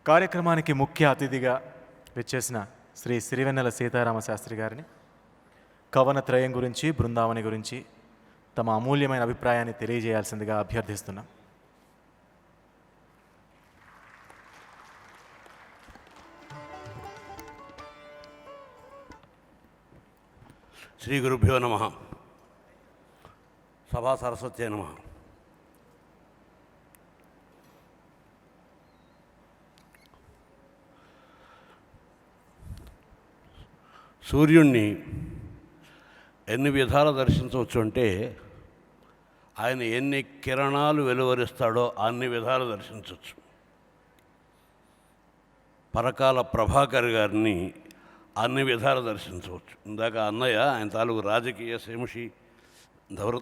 కార్యక్రమానికి ముఖ్య అతిథిగా విచ్చేసిన శ్రీ సిరివెన్నెల సీతారామ శాస్త్రి గారిని కవనత్రయం గురించి, బృందావని గురించి తమ అమూల్యమైన అభిప్రాయాన్ని తెలియజేయాల్సిందిగా అభ్యర్థిస్తున్నాం. శ్రీ గురుభ్యో నమః. సభా సరస్వత్యై నమః. సూర్యుణ్ణి ఎన్ని విధాలు దర్శించవచ్చు అంటే ఆయన ఎన్ని కిరణాలు వెలువరిస్తాడో అన్ని విధాలు దర్శించవచ్చు. పరకాల ప్రభాకర్ గారిని అన్ని విధాలు దర్శించవచ్చు. ఇందాక అన్నయ్య ఆయన తాలూకు రాజకీయ శేముషి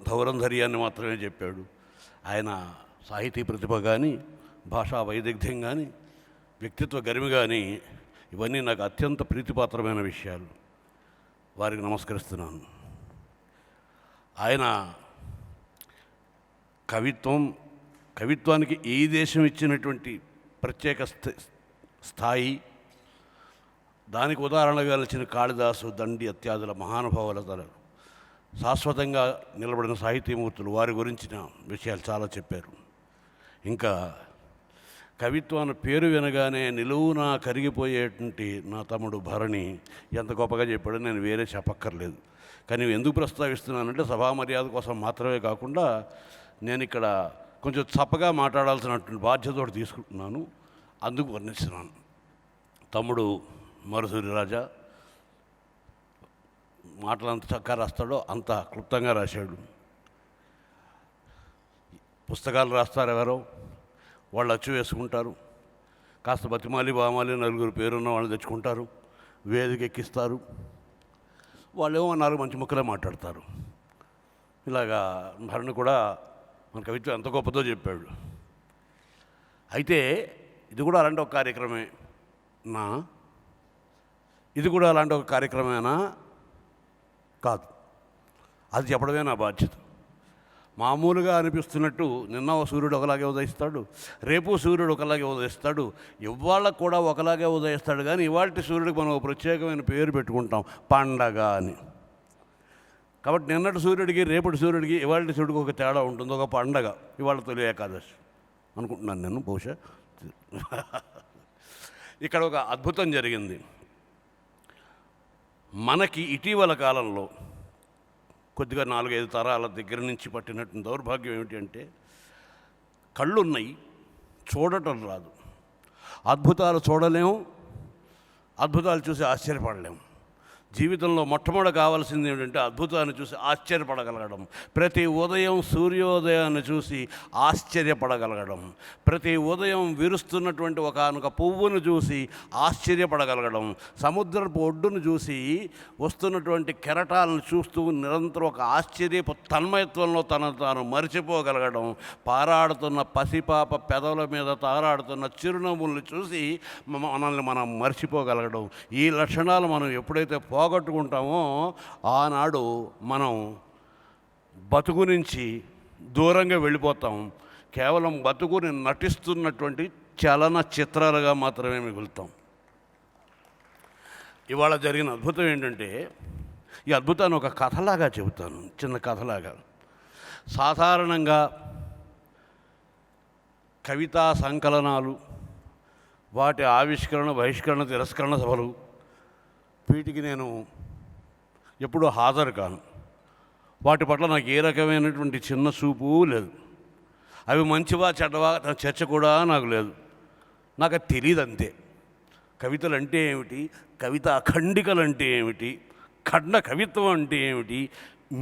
ధౌరంధర్యాన్ని మాత్రమే చెప్పాడు. ఆయన సాహితీ ప్రతిభ కానీ, భాషా వైదగ్ధ్యం కానీ, వ్యక్తిత్వ గరిమి కానీ ఇవన్నీ నాకు అత్యంత ప్రీతిపాత్రమైన విషయాలు. వారికి నమస్కరిస్తున్నాను. ఆయన కవిత్వానికి ఈ దేశం ఇచ్చినటువంటి ప్రత్యేక స్థాయి, దానికి ఉదాహరణగా నిలిచిన కాళిదాసు, దండి ఇత్యాదుల మహానుభావుల శాశ్వతంగా నిలబడిన సాహితీమూర్తులు, వారి గురించిన విషయాలు చాలా చెప్పారు. ఇంకా కవిత్వాన్ని పేరు వినగానే నిలువునా కరిగిపోయేటువంటి నా తమ్ముడు భరణి ఎంత గొప్పగా చెప్పాడో నేను వేరే చెప్పక్కర్లేదు. కానీ ఎందుకు ప్రస్తావిస్తున్నానంటే సభా మర్యాద కోసం మాత్రమే కాకుండా నేను ఇక్కడ కొంచెం చప్పగా మాట్లాడాల్సినటువంటి బాధ్యత తీసుకుంటున్నాను, అందుకు వర్ణిస్తున్నాను. తమ్ముడు మరుసూరి రాజా మాటలు అంత చక్కగా రాస్తాడో అంత క్లుప్తంగా రాశాడు. పుస్తకాలు రాస్తారు ఎవరో, వాళ్ళు అచ్చు వేసుకుంటారు, కాస్త బతిమాలి బామాలి నలుగురు పేరున్న వాళ్ళు తెచ్చుకుంటారు, వేదిక ఎక్కిస్తారు, వాళ్ళేమో నాలుగు మంచి ముక్కలే మాట్లాడతారు. ఇలాగా భరణి కూడా మన కవిత్వం ఎంత గొప్పదో చెప్పాడు. అయితే ఇది కూడా అలాంటి ఒక కార్యక్రమేనా? ఇది కూడా అలాంటి ఒక కార్యక్రమేనా? కాదు, అది చెప్పడమే నా బాధ్యత. మామూలుగా అనిపిస్తున్నట్టు నిన్న సూర్యుడు ఒకలాగే ఉదయిస్తాడు, రేపు సూర్యుడు ఒకలాగే ఉదయిస్తాడు, ఇవాళ కూడా ఒకలాగే ఉదయిస్తాడు. కానీ ఇవాళ సూర్యుడికి మనం ఒక ప్రత్యేకమైన పేరు పెట్టుకుంటాం, పండగ అని. కాబట్టి నిన్నటి సూర్యుడికి, రేపటి సూర్యుడికి, ఇవాళ సూర్యుడికి ఒక తేడా ఉంటుంది, ఒక పండగ. ఇవాళ తొలి ఏకాదశి అనుకుంటున్నాను నేను, బహుశా. ఇక్కడ ఒక అద్భుతం జరిగింది. మనకి ఇటీవల కాలంలో కొద్దిగా 4-5 తరాల దగ్గర నుంచి పట్టినట్టు దౌర్భాగ్యం ఏమిటి అంటే, కళ్ళున్నాయి, చూడటం రాదు. అద్భుతాలు చూడలేము, అద్భుతాలు చూసి ఆశ్చర్యపడలేము. జీవితంలో మొట్టమొదటి కావాల్సింది ఏమిటంటే అద్భుతాన్ని చూసి ఆశ్చర్యపడగలగడం. ప్రతి ఉదయం సూర్యోదయాన్ని చూసి ఆశ్చర్యపడగలగడం, ప్రతి ఉదయం విరుస్తున్నటువంటి ఒకానొక పువ్వును చూసి ఆశ్చర్యపడగలగడం, సముద్రపు ఒడ్డును చూసి వస్తున్నటువంటి కెరటాలను చూస్తూ నిరంతరం ఒక ఆశ్చర్యపు తన్మయత్వంలో తాను మరిచిపోగలగడం, పారాడుతున్న పసిపాప పెదవుల మీద తారాడుతున్న చిరునవ్వుల్ని చూసి మనల్ని మనం మర్చిపోగలగడం. ఈ లక్షణాలు మనం ఎప్పుడైతే పోగొట్టుకుంటామో ఆనాడు మనం బతుకు నుంచి దూరంగా వెళ్ళిపోతాం. కేవలం బతుకుని నటిస్తున్నటువంటి చలన చిత్రాలుగా మాత్రమే మిగులుతాం. ఇవాళ జరిగిన అద్భుతం ఏంటంటే, ఈ అద్భుతాన్ని ఒక కథలాగా చెబుతాను, చిన్న కథలాగా. సాధారణంగా కవితా సంకలనాలు, వాటి ఆవిష్కరణ, బహిష్కరణ, తిరస్కరణ సభలు, వీటికి నేను ఎప్పుడూ హాజరు కాను. వాటి పట్ల నాకు ఏ రకమైనటువంటి చిన్న చూపు లేదు. అవి మంచివా చెడ్డవా చర్చ కూడా నాకు లేదు. నాకు అది తెలియదు అంతే. కవితలు అంటే ఏమిటి, కవిత అఖండికలు అంటే ఏమిటి, ఖండ కవిత్వం అంటే ఏమిటి,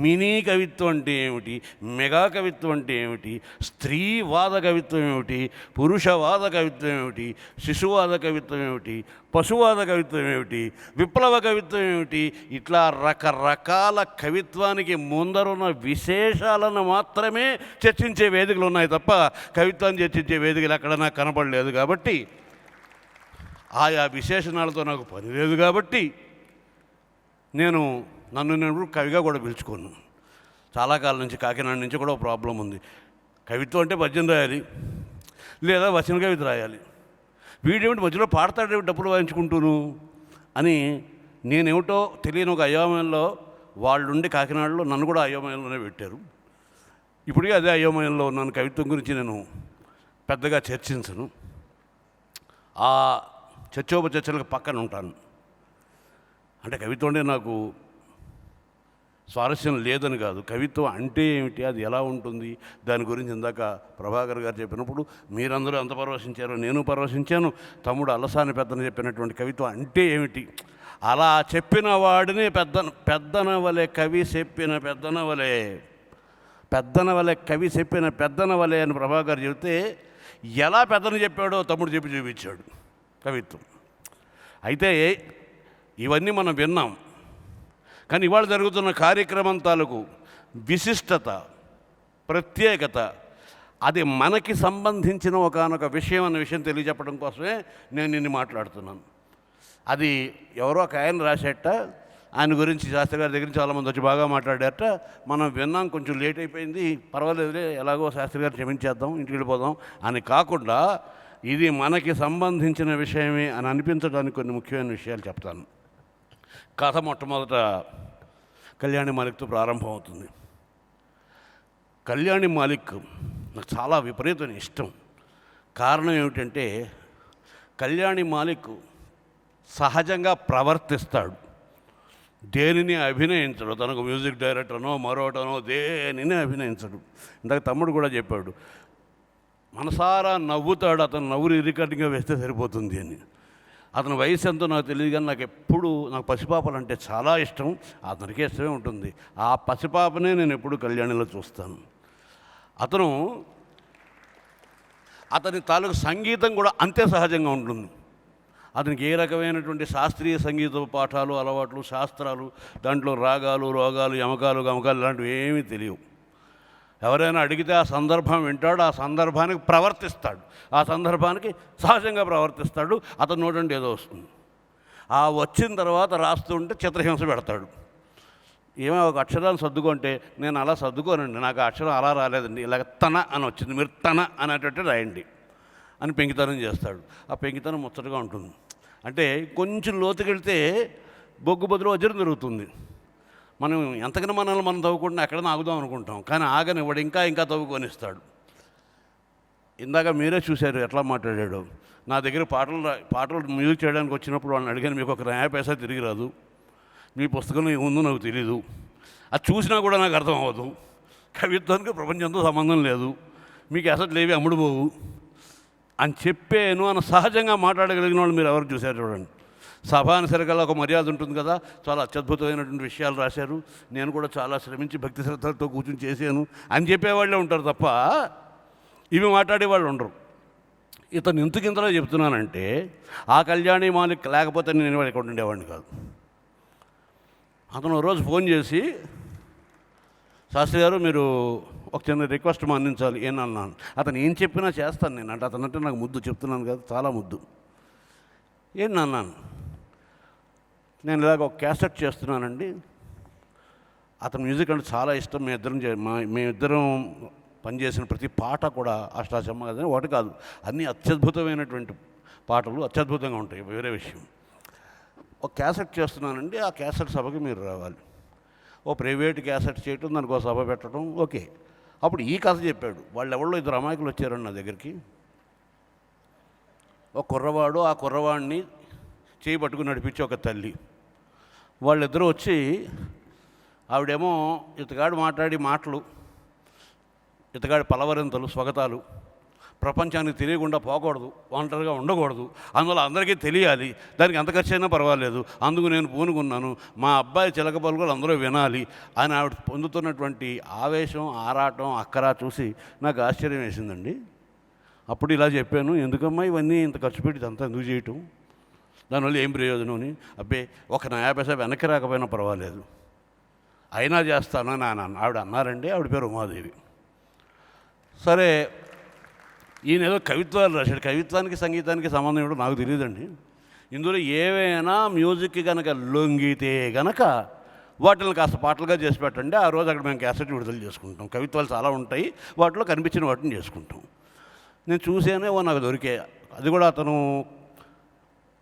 మినీ కవిత్వం అంటే ఏమిటి, మెగా కవిత్వం అంటే ఏమిటి, స్త్రీవాద కవిత్వం ఏమిటి, పురుషవాద కవిత్వం ఏమిటి, శిశువాద కవిత్వం ఏమిటి, పశువాద కవిత్వం ఏమిటి, విప్లవ కవిత్వం ఏమిటి, ఇట్లా రకరకాల కవిత్వానికి ముందరున్న విశేషాలను మాత్రమే చర్చించే వేదికలు ఉన్నాయి తప్ప కవిత్వాన్ని చర్చించే వేదికలు ఎక్కడ నాకు కనపడలేదు. కాబట్టి ఆయా విశేషణాలతో నాకు పని లేదు. కాబట్టి నన్ను నేను కవిగా కూడా పిలుచుకోను. చాలా కాలం నుంచి, కాకినాడ నుంచి కూడా ఒక ప్రాబ్లం ఉంది. కవిత్వం అంటే పద్యం రాయాలి, లేదా వచన కవిత రాయాలి. వీడేమిటి మధ్యలో పాడతాడేమిటి డబ్బులు వాయించుకుంటూను అని నేనేమిటో తెలియని ఒక అయోమయంలో వాళ్ళుండి కాకినాడలో నన్ను కూడా అయోమయంలోనే పెట్టారు. ఇప్పటికీ అదే అయోమయంలో ఉన్నాను. కవిత్వం గురించి నేను పెద్దగా చర్చించను, ఆ చర్చోపచర్చలకు పక్కన ఉంటాను. అంటే కవిత్వం అంటే నాకు స్వారస్యం లేదని కాదు, కవిత్వం అంటే ఏమిటి, అది ఎలా ఉంటుంది, దాని గురించి ఇందాక ప్రభాకర్ గారు చెప్పినప్పుడు మీరందరూ ఎంత పరవశించారో నేను పరవశించాను. తమ్ముడు అల్లసాని పెద్దన చెప్పినటువంటి కవిత్వం అంటే ఏమిటి, అలా చెప్పిన వాడిని పెద్దన కవి చెప్పిన పెద్దన వలె అని ప్రభాకర్ చెబితే ఎలా పెద్దన చెప్పాడో తమ్ముడు చెప్పి చూపించాడు కవిత్వం. అయితే ఇవన్నీ మనం విన్నాం, కానీ ఇవాళ జరుగుతున్న కార్యక్రమం తాలూకు విశిష్టత, ప్రత్యేకత, అది మనకి సంబంధించిన ఒకానొక విషయం అన్న విషయం తెలియజెప్పడం కోసమే నేను నిన్ను మాట్లాడుతున్నాను. అది ఎవరో ఒక ఆయన రాసేట, ఆయన గురించి శాస్త్రి గారి దగ్గర చాలామంది వచ్చి బాగా మాట్లాడారట. మనం విన్నాం, కొంచెం లేట్ అయిపోయింది, పర్వాలేదులే, ఎలాగో శాస్త్రి గారు క్షమించేద్దాం, ఇంటికి వెళ్ళిపోదాం అని కాకుండా ఇది మనకి సంబంధించిన విషయమే అని అనిపించడానికి కొన్ని ముఖ్యమైన విషయాలు చెప్తాను. కథ మొట్టమొదట కళ్యాణి మాలిక్తో ప్రారంభం అవుతుంది. కళ్యాణి మాలిక్ నాకు చాలా విపరీతమైన ఇష్టం. కారణం ఏమిటంటే కళ్యాణి మాలిక్ సహజంగా ప్రవర్తిస్తాడు, దేనిని అభినయించడు. తనకు మ్యూజిక్ డైరెక్టర్నో మరోటనో దేనిని అభినయించడు. ఇందాక తమ్ముడు కూడా చెప్పాడు, మనసారా నవ్వుతాడు, అతను నవ్వులు రికార్డింగ్గా వేస్తే సరిపోతుంది అని. అతని వయసు ఎంతో నాకు తెలియదు, కానీ నాకు పసిపాపలు అంటే చాలా ఇష్టం, అతనికే ఇష్టమే ఉంటుంది. ఆ పసిపాపనే నేను ఎప్పుడు కళ్యాణిలో చూస్తాను. అతని తాలూకు సంగీతం కూడా అంతే సహజంగా ఉంటుంది. అతనికి ఏ రకమైనటువంటి శాస్త్రీయ సంగీత పాఠాలు, అలవాట్లు, శాస్త్రాలు, దాంట్లో రాగాలు, రోగాలు, యమకాలు, గమకాలు ఇలాంటివి ఏమీ తెలియవు. ఎవరైనా అడిగితే ఆ సందర్భం వింటాడు, ఆ సందర్భానికి ప్రవర్తిస్తాడు, ఆ సందర్భానికి సహజంగా ప్రవర్తిస్తాడు. అతను నోటంటే ఏదో వస్తుంది, ఆ వచ్చిన తర్వాత రాస్తుంటే చిత్రహింస పెడతాడు. ఏమో ఒక అక్షరాన్ని సర్దుకుంటే నేను అలా సర్దుకోనండి, నాకు ఆ అక్షరం అలా రాలేదండి, ఇలాగ తన అని వచ్చింది, మీరు తన అనేటట్టు రాయండి అని పెంకితనం చేస్తాడు. ఆ పెంకితనం ముచ్చటగా ఉంటుంది. అంటే కొంచెం లోతుకెళ్తే బొగ్గు బదులు వజ్రం దొరుకుతుంది. మనం ఎంతకన్నా మనల్ని మనం తవ్వుకుంటున్నా ఎక్కడైనా ఆగుదాం అనుకుంటాం, కానీ ఆగనివ్వడు, ఇంకా తవ్వుకొనిస్తాడు. ఇందాక మీరే చూశారు ఎట్లా మాట్లాడాడు. నా దగ్గర పాటలు మ్యూజిక్ చేయడానికి వచ్చినప్పుడు వాళ్ళని అడిగాను, మీకు ఒక నయా పైసా తిరిగి రాదు, మీ పుస్తకంలో ఏముందో నాకు తెలీదు, అది చూసినా కూడా నాకు అర్థం అవ్వదు, కవిత్వానికి ప్రపంచంతో సంబంధం లేదు, మీకు అసలు లేవి అమ్ముడుపోవు అని చెప్పాను అని సహజంగా మాట్లాడగలిగిన వాళ్ళు మీరు ఎవరు చూశారు చూడండి. సభానుసరికల్లా ఒక మర్యాద ఉంటుంది కదా, చాలా అత్యద్భుతమైనటువంటి విషయాలు రాశారు, నేను కూడా చాలా శ్రమించి భక్తి శ్రద్ధలతో కూర్చొని చేశాను అని చెప్పేవాళ్ళే ఉంటారు తప్ప ఇవి మాట్లాడేవాళ్ళు ఉండరు. ఇతను ఇంతలో చెప్తున్నానంటే ఆ కళ్యాణి మాలిక్ లేకపోతే నేను ఇక్కడ ఉండేవాడిని కాదు. అతను రోజు ఫోన్ చేసి, శాస్త్రి గారు మీరు ఒక చిన్న రిక్వెస్ట్ అందించాలి ఏనన్నాను. అతను ఏం చెప్పినా చేస్తాను నేను, అంటే అతనంటే నాకు ముద్దు, చెప్తున్నాను కదా, చాలా ముద్దు. అన్నాను, నేను ఇలాగ ఒక క్యాసెట్ చేస్తున్నానండి, అతని మ్యూజిక్ అంటే చాలా ఇష్టం, మేమిద్దరం పనిచేసిన ప్రతి పాట కూడా అష్టాచమ్మ కదని ఒకటి కాదు, అన్నీ అత్యద్భుతమైనటువంటి పాటలు, అత్యద్భుతంగా ఉంటాయి, వేరే విషయం. ఒక క్యాసెట్ చేస్తున్నానండి, ఆ క్యాసెట్ సభకి మీరు రావాలి. ఓ ప్రైవేట్ క్యాసెట్ చేయటం, దానికి ఒక సభ పెట్టడం, ఓకే. అప్పుడు ఈ కథ చెప్పాడు. వాళ్ళు ఎవరో ఇద్దరు అమాయకులు వచ్చారండి నా దగ్గరికి. ఒక కుర్రవాడు, ఆ కుర్రవాడిని చేయి పట్టుకుని నడిపించి ఒక తల్లి, వాళ్ళిద్దరూ వచ్చి, ఆవిడేమో ఇతగాడు మాట్లాడి మాటలు, ఇతగాడి పలవరింతలు, స్వాగతాలు, ప్రపంచానికి తెలియకుండా పోకూడదు, ఒంటరిగా ఉండకూడదు, అందులో అందరికీ తెలియాలి, దానికి ఎంత ఖర్చు అయినా పర్వాలేదు, అందుకు నేను పూనుకున్నాను, మా అబ్బాయి చిలక పలుకులు అందరూ వినాలి అని ఆవిడ పొందుతున్నటువంటి ఆవేశం, ఆరాటం, అక్కరా చూసి నాకు ఆశ్చర్యం వేసిందండి. అప్పుడు ఇలా చెప్పాను, ఎందుకమ్మా ఇవన్నీ ఇంత ఖర్చు పెట్టి ఇదంతా ఎందుకు చేయటం, దానివల్ల ఏం ప్రయోజనం అని. అబ్బే ఒక నయా పైసా వెనక్కి రాకపోయినా పర్వాలేదు, అయినా చేస్తాను అని ఆవిడ అన్నారండి. ఆవిడ పేరు ఉమాదేవి. సరే, ఈయన ఏదో కవిత్వాలు రాశాడు, కవిత్వానికి సంగీతానికి సంబంధం ఏమిటో నాకు తెలియదండి. ఇందులో ఏవైనా మ్యూజిక్కి కనుక లొంగితే గనక వాటిని కాస్త పాటలుగా చేసి పెట్టండి, ఆ రోజు అక్కడ మేము క్యాసెట్ విడుదల చేసుకుంటాం. కవిత్వాలు చాలా ఉంటాయి, వాటిలో కనిపించిన వాటిని చేసుకుంటాం. నేను చూసానే నాకు దొరికే, అది కూడా అతను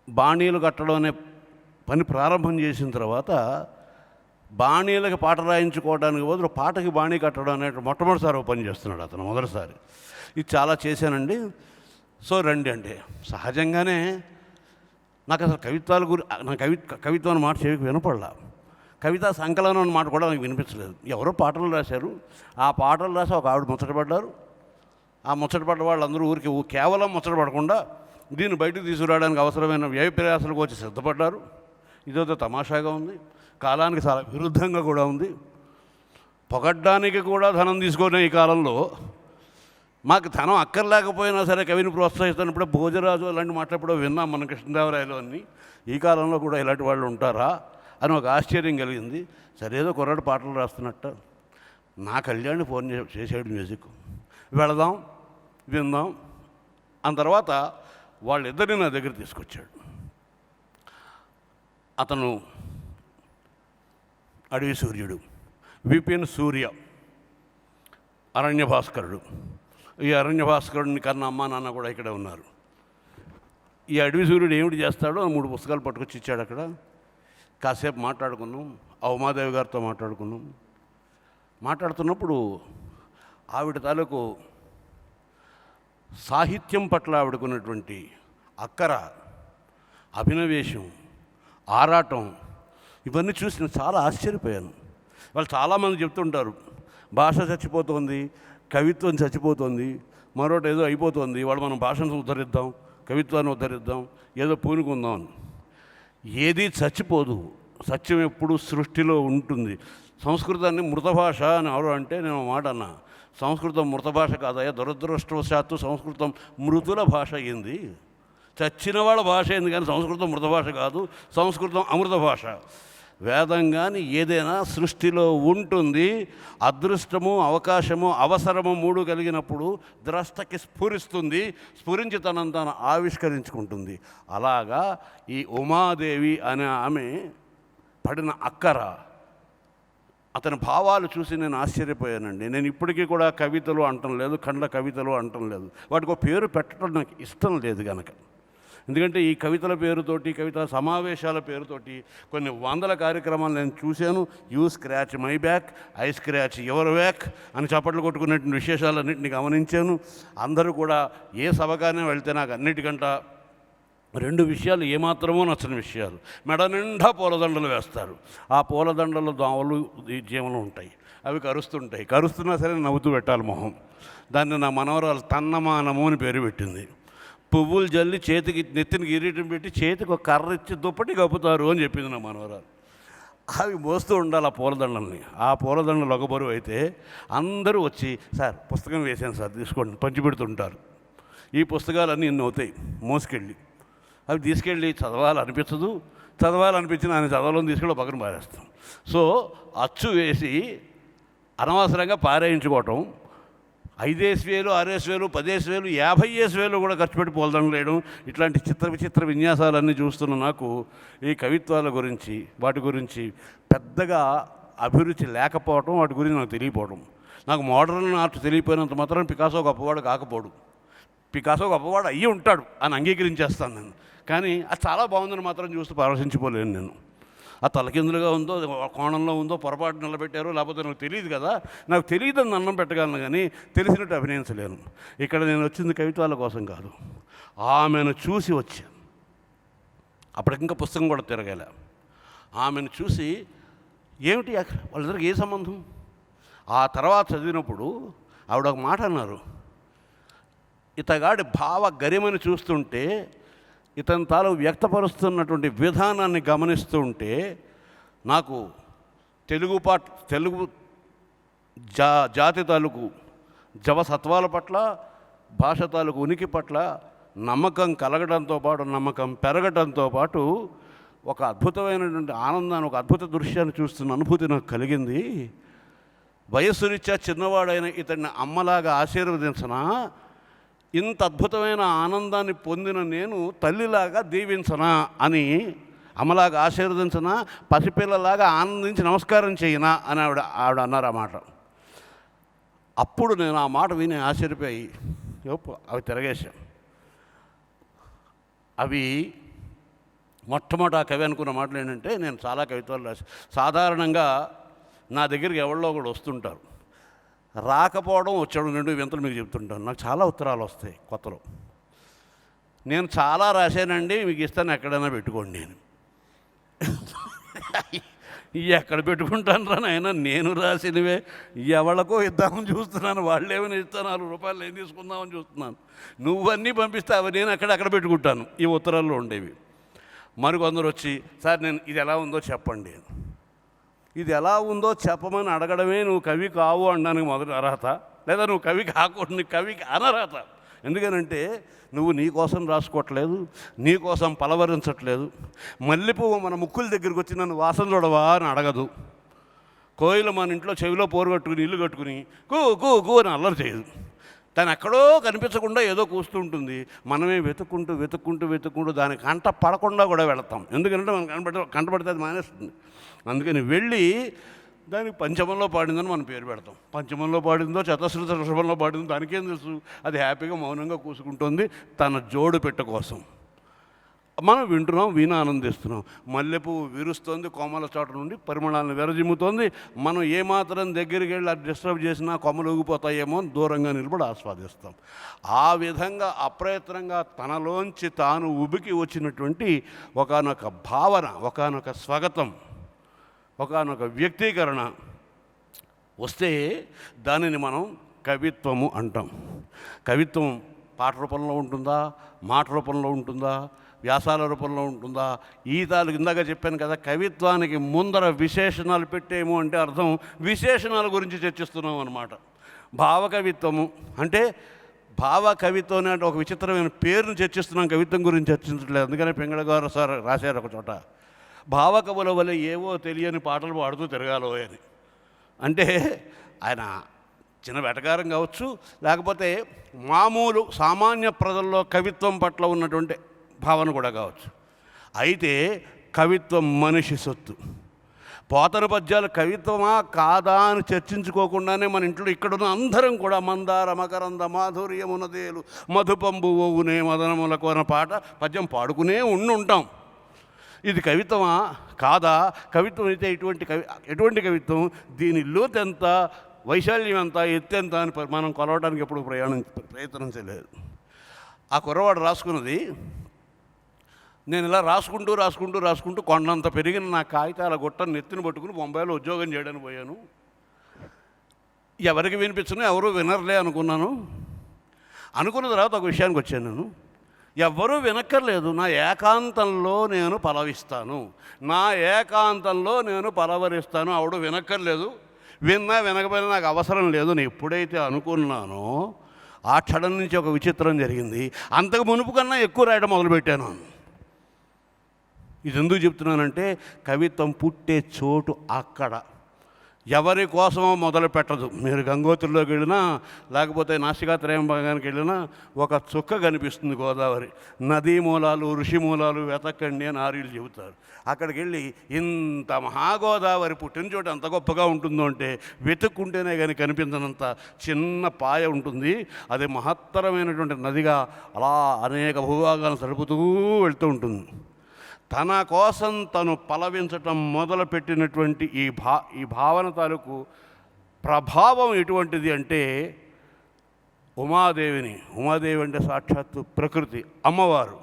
బాణీలు కట్టడం అనే పని ప్రారంభం చేసిన తర్వాత బాణీలకి పాట రాయించుకోవడానికి బదులు పాటకి బాణీ కట్టడం అనే మొట్టమొదటిసారి ఒక పని చేస్తున్నాడు అతను, మొదటిసారి. ఇది చాలా చేశానండి. సో రండి అంటే సహజంగానే నాకు అసలు కవిత్వాల నా కవిత్వం అన్న మాట చెవికి వినపడలా. కవితా సంకలనం అన్న మాట కూడా నాకు వినిపించలేదు. ఎవరో పాటలు రాశారు, ఆ పాటలు రాసి ఒక ఆవిడ ముచ్చటపడ్డారు. ఆ ముచ్చటపడ్డ వాళ్ళందరూ ఊరికి కేవలం ముచ్చటపడకుండా దీన్ని బయటకు తీసుకురావడానికి అవసరమైన వ్యయ ప్రయాసాలకు వచ్చి సిద్ధపడ్డారు. ఇదేదో తమాషాగా ఉంది, కాలానికి చాలా విరుద్ధంగా కూడా ఉంది. పొగడ్డానికి కూడా ధనం తీసుకునే ఈ కాలంలో మాకు ధనం అక్కర్లేకపోయినా సరే కవిని ప్రోత్సహిస్తున్నప్పుడే భోజరాజు అలాంటి మాట్లాడప్పుడు విన్నాం మన కృష్ణదేవరాయలు అన్ని. ఈ కాలంలో కూడా ఇలాంటి వాళ్ళు ఉంటారా అని ఒక ఆశ్చర్యం కలిగింది. సరేదో కుర్రాడు పాటలు రాస్తున్నట్ట. నా కళ్యాణ్ని ఫోన్ చేసాడు మ్యూజిక్, వెళదాం విందాం. ఆ తర్వాత వాళ్ళిద్దరిని నా దగ్గర తీసుకొచ్చాడు. అతను అడవి సూర్యుడు, విపిన్ సూర్య, అరణ్య భాస్కరుడు. ఈ అరణ్య భాస్కరుడిని కన్నా అమ్మ నాన్న కూడా ఇక్కడే ఉన్నారు. ఈ అడవి సూర్యుడు ఏమిటి చేస్తాడో 3 పుస్తకాలు పట్టుకొచ్చి ఇచ్చాడు. అక్కడ కాసేపు మాట్లాడుకున్నాం. ఆ ఉమాదేవి గారితో మాట్లాడుకున్నాం. మాట్లాడుతున్నప్పుడు ఆవిడ తాలూకు సాహిత్యం పట్ల ఆవిడకున్నటువంటి అక్కర, అభినవేశం, ఆరాటం ఇవన్నీ చూసి నేను చాలా ఆశ్చర్యపోయాను. వాళ్ళు చాలామంది చెప్తుంటారు భాష చచ్చిపోతుంది, కవిత్వం చచ్చిపోతుంది, మరొకటి ఏదో అయిపోతుంది, వాళ్ళు మనం భాషను ఉద్ధరిద్దాం, కవిత్వాన్ని ఉద్ధరిద్దాం, ఏదో పూనుకుందాం అని. ఏది చచ్చిపోదు, సత్యం ఎప్పుడు సృష్టిలో ఉంటుంది. సంస్కృతాన్ని మృత భాష అని ఎవరు అంటే నేను మాట అన్నా. సంస్కృతం మృత భాష కాదయ్యా, దురదృష్టవశాత్తు సంస్కృతం మృతుల భాష అయింది. చచ్చిన వాళ్ళ భాష అయింది కానీ సంస్కృతం మృత భాష కాదు, సంస్కృతం అమృత భాష. వేదం కానీ ఏదైనా సృష్టిలో ఉంటుంది. అదృష్టము, అవకాశము, అవసరము 3 కలిగినప్పుడు ద్రష్టకి స్ఫురిస్తుంది, స్ఫురించి తనను తాను ఆవిష్కరించుకుంటుంది. అలాగా ఈ ఉమాదేవి అనే ఆమె పడిన అక్కర, అతని భావాలు చూసి నేను ఆశ్చర్యపోయానండి. నేను ఇప్పటికీ కూడా కవితలు అంటం లేదు, ఖండ కవితలు అంటం లేదు. వాటికి ఒక పేరు పెట్టడం నాకు ఇష్టం లేదు కనుక. ఎందుకంటే ఈ కవితల పేరుతోటి, కవితా సమావేశాల పేరుతోటి కొన్ని వందల కార్యక్రమాలు నేను చూశాను. You scratch my back, I scratch your back అని చప్పట్లు కొట్టుకునేటువంటి విశేషాలన్నింటినీ గమనించాను. అందరూ కూడా ఏ సభగానే వెళ్తే నాకు అన్నిటికంట 2 విషయాలు ఏమాత్రమో నచ్చని విషయాలు. మెడ నిండా పూలదండలు వేస్తారు. ఆ పూలదండలు దోమలు జీవనం ఉంటాయి, అవి కరుస్తుంటాయి. కరుస్తున్నా సరే నవ్వుతూ పెట్టాలి మొహం. దాన్ని నా మనవరాలు తన్నమానము అని పేరు పెట్టింది. పువ్వులు జల్లి చేతికి నెత్తిని కిరీటం పెట్టి చేతికి ఒక కర్ర ఇచ్చి దుప్పటి కప్పుతారు అని చెప్పింది నా మనవరాలు. అవి మోస్తూ ఉండాలి ఆ పూలదండల్ని. ఆ పూలదండలు ఒక బరువు అయితే అందరూ వచ్చి సార్ పుస్తకం వేసాను సార్ తీసుకోండి పంచిపెడుతుంటారు. ఈ పుస్తకాలన్నీ ఇన్ని అవుతాయి మోసుకెళ్ళి. అవి తీసుకెళ్ళి చదవాలనిపించదు, చదవాలనిపించిన ఆయన చదవాలని తీసుకెళ్ళి పక్కన పారేస్తాం. సో అచ్చు వేసి అనవసరంగా పారేయించుకోవటం, 5,000, 6,000, 10,000, 50,000 కూడా ఖర్చు పెట్టి పూలదండలు వేయడం, ఇట్లాంటి విచిత్ర విన్యాసాలన్నీ చూస్తున్న నాకు ఈ కవిత్వాల గురించి, వాటి గురించి పెద్దగా అభిరుచి లేకపోవడం, వాటి గురించి నాకు తెలియపోవడం. నాకు మోడర్న్ ఆర్ట్ తెలియపోయినంత మాత్రం పికాసో గొప్పవాడు కాకపోడు. పికాసో గొప్పవాడు అయ్యి ఉంటాడు అని అంగీకరించేస్తాను నేను. కానీ అది చాలా బాగుందని మాత్రం చూస్తూ పరవశించిపోలేను నేను. ఆ తలకిందులుగా ఉందో, కోణంలో ఉందో, పొరపాటు నిలబెట్టారో లేకపోతే నాకు తెలియదు కదా. నాకు తెలియదని అన్నం పెట్టగలను కానీ తెలిసినట్టు అభినయించలేను. ఇక్కడ నేను వచ్చింది కవిత్వాల కోసం కాదు, ఆమెను చూసి వచ్చాను. అప్పటికింకా పుస్తకం కూడా తిరగలే. ఆమెను చూసి ఏమిటి వాళ్ళిద్దరికి ఏ సంబంధం. ఆ తర్వాత చదివినప్పుడు ఆవిడ ఒక మాట అన్నారు. ఇతగాడి భావ గరిమని చూస్తుంటే, ఇతని తాను వ్యక్తపరుస్తున్నటువంటి విధానాన్ని గమనిస్తూ ఉంటే నాకు తెలుగు జాతి తాలూకు జవసత్వాల పట్ల, భాష తాలూకు ఉనికి పట్ల నమ్మకం కలగడంతో పాటు, నమ్మకం పెరగడంతో పాటు ఒక అద్భుతమైనటువంటి ఆనందాన్ని, ఒక అద్భుత దృశ్యాన్ని చూస్తున్న అనుభూతి నాకు కలిగింది. వయస్సు రీత్యా చిన్నవాడైన ఇతన్ని అమ్మలాగా ఆశీర్వదించనా, ఇంత అద్భుతమైన ఆనందాన్ని పొందిన నేను తల్లిలాగా దీవించనా అని, అమ్మలాగా ఆశీర్వదించనా, పసిపిల్లలాగా ఆనందించి నమస్కారం చేయనా అని ఆవిడ అన్నారు ఆ మాట. అప్పుడు నేను ఆ మాట విని ఆశ్చర్యపోయి అవి తిరగేశాం. అవి మొట్టమొదటి ఆ కవి అనుకున్న మాటలు ఏంటంటే, నేను చాలా కవిత్వాలు రాసి సాధారణంగా నా దగ్గరికి ఎవరిలో కూడా వస్తుంటారు, రాకపోవడం వచ్చాడు రెండు వింతలు మీకు చెప్తుంటాను. నాకు చాలా ఉత్తరాలు వస్తాయి కొత్తలో. నేను చాలా రాశానండి, మీకు ఇస్తాను, ఎక్కడైనా పెట్టుకోండి. నేను ఎక్కడ పెట్టుకుంటాను రా నాయన, నేను రాసినవే ఎవరికో ఇద్దామని చూస్తున్నాను, వాళ్ళేమైనా ఇస్తాను, 4 రూపాయలు ఏం తీసుకుందామని చూస్తున్నాను. నువ్వన్నీ పంపిస్తే అవి నేను అక్కడ పెట్టుకుంటాను. ఈ ఉత్తరాల్లో ఉండేవి. మరికొందరు వచ్చి, సార్ నేను ఇది ఎలా ఉందో చెప్పండి. ఇది ఎలా ఉందో చెప్పమని అడగడమే నువ్వు కవి కావు అనడానికి మొదటి అర్హత, లేదా నువ్వు కవి కాకూడదు, కవికి అనర్హత. ఎందుకనంటే నువ్వు నీ కోసం రాసుకోవట్లేదు, నీ కోసం పలవరించట్లేదు. మల్లెపువ్వు మన ముక్కుల దగ్గరికి వచ్చి నన్ను వాసన చూడవా అని అడగదు. కోయిల మన ఇంట్లో చెవిలో పోరు కట్టుకుని ఇల్లు కట్టుకుని కూ కూ కూ అని అల్లరి చేయదు. తను ఎక్కడో కనిపించకుండా ఏదో కూస్తుంటుంది. మనమే వెతుక్కుంటూ దాని కంట పడకుండా కూడా వెళతాం. ఎందుకంటే మనం కంటపడితే అది మానేస్తుంది. అందుకని వెళ్ళి దానికి పంచమంలో పాడిందని మనం పేరు పెడతాం. పంచమంలో పాడిందో చతశ్రుత ఋషభంలో పాడిందో దానికేం తెలుసు, అది హ్యాపీగా మౌనంగా కూసుకుంటుంది తన జోడు పెట్ట కోసం. మనం వింటున్నాం, వీణ ఆనందిస్తున్నాం. మల్లెపువ్వు విరుస్తోంది, కోమల చోట నుండి పరిమళాలను విరజిమ్ముతోంది. మనం ఏమాత్రం దగ్గరికి వెళ్ళి అది డిస్టర్బ్ చేసినా కొమ్మలు ఊగిపోతాయేమో అని దూరంగా నిలబడి ఆస్వాదిస్తాం. ఆ విధంగా అప్రయత్నంగా తనలోంచి తాను ఉబికి వచ్చినటువంటి ఒకానొక భావన, ఒకానొక స్వాగతం, ఒకానొక వ్యక్తీకరణ వస్తే దానిని మనం కవిత్వము అంటాం. కవిత్వం పాట రూపంలో ఉంటుందా, మాట రూపంలో ఉంటుందా, వ్యాసాల రూపంలో ఉంటుందా? ఇందాక చెప్పాను కదా, కవిత్వానికి ముందర విశేషణాలు పెట్టేము అంటే అర్థం విశేషణాల గురించి చర్చిస్తున్నాం అన్నమాట. భావకవిత్వము అంటే భావకవిత్వం అంటే ఒక విచిత్రమైన పేరును చర్చిస్తున్నాం, కవిత్వం గురించి చర్చించట్లేదు. అందుకనే పింగళ గారు సార్ రాశారు ఒక చోట, భావకవుల వల్ల ఏవో తెలియని పాటలు పాడుతూ తిరగాలో అని. అంటే ఆయన చిన్న వెటకారం కావచ్చు, లేకపోతే మామూలు సామాన్య ప్రజల్లో కవిత్వం పట్ల ఉన్నటువంటి భావన కూడా కావచ్చు. అయితే కవిత్వం మనిషి సొత్తు. పోతన పద్యాలు కవిత్వమా కాదా అని చర్చించుకోకుండానే మన ఇంట్లో ఇక్కడున్న అందరం కూడా మందార మకరంద మాధుర్యమునదేలు మధుపంబు ఓవునే మదనములకు అన్న పద్యం పాడుకునే ఉంటాం. ఇది కవిత్వమా కాదా? కవిత్వం అయితే ఎటువంటి కవిత్వం, దీని లోతెంత, వైశాల్యం ఎంత, ఎత్తెంత అని మనం కొలవడానికి ఎప్పుడు ప్రయత్నం చేయలేదు. ఆ కుర్రవాడు రాసుకున్నది, నేను ఇలా రాసుకుంటూ కొండంత పెరిగిన నా కాగితాల గుట్టను నెత్తిని పట్టుకుని బొంబాయిలో ఉద్యోగం చేయడానికి పోయాను. ఎవరికి వినిపించను, ఎవరూ వినర్లే అనుకున్నాను. అనుకున్న తర్వాత ఒక విషయానికి వచ్చాను. నేను ఎవ్వరూ వినక్కర్లేదు, నా ఏకాంతంలో నేను పలవిస్తాను, నా ఏకాంతంలో నేను పలవరిస్తాను, ఆవిడ వినక్కర్లేదు, వినకపోయినా నాకు అవసరం లేదు అని ఎప్పుడైతే అనుకున్నానో ఆ క్షణం నుంచి ఒక విచిత్రం జరిగింది. అంతకు మునుపు కన్నా ఎక్కువ రాయడం మొదలుపెట్టాను. ఇది ఎందుకు చెప్తున్నానంటే కవిత్వం పుట్టే చోటు అక్కడ, ఎవరి కోసమో మొదలు పెట్టదు. మీరు గంగోత్రిలోకి వెళ్ళినా, లేకపోతే నాసికాత్రయంభాగానికి వెళ్ళినా ఒక చుక్క కనిపిస్తుంది గోదావరి. నదీ మూలాలు, ఋషి మూలాలు వెతకండి అని ఆర్యులు చెబుతారు. అక్కడికి వెళ్ళి ఇంత మహాగోదావరి పుట్టిన చోటు ఎంత గొప్పగా ఉంటుందో అంటే వెతుక్కుంటేనే కానీ కనిపించనంత చిన్న పాయ ఉంటుంది. అది మహత్తరమైనటువంటి నదిగా అలా అనేక భూభాగాలను సరుపుతూ వెళ్తూ ఉంటుంది. తన కోసం తను పలవించటం మొదలుపెట్టినటువంటి ఈ భావన తాలూకు ప్రభావం ఎటువంటిది అంటే ఉమాదేవి అంటే సాక్షాత్తు ప్రకృతి, అమ్మవారు.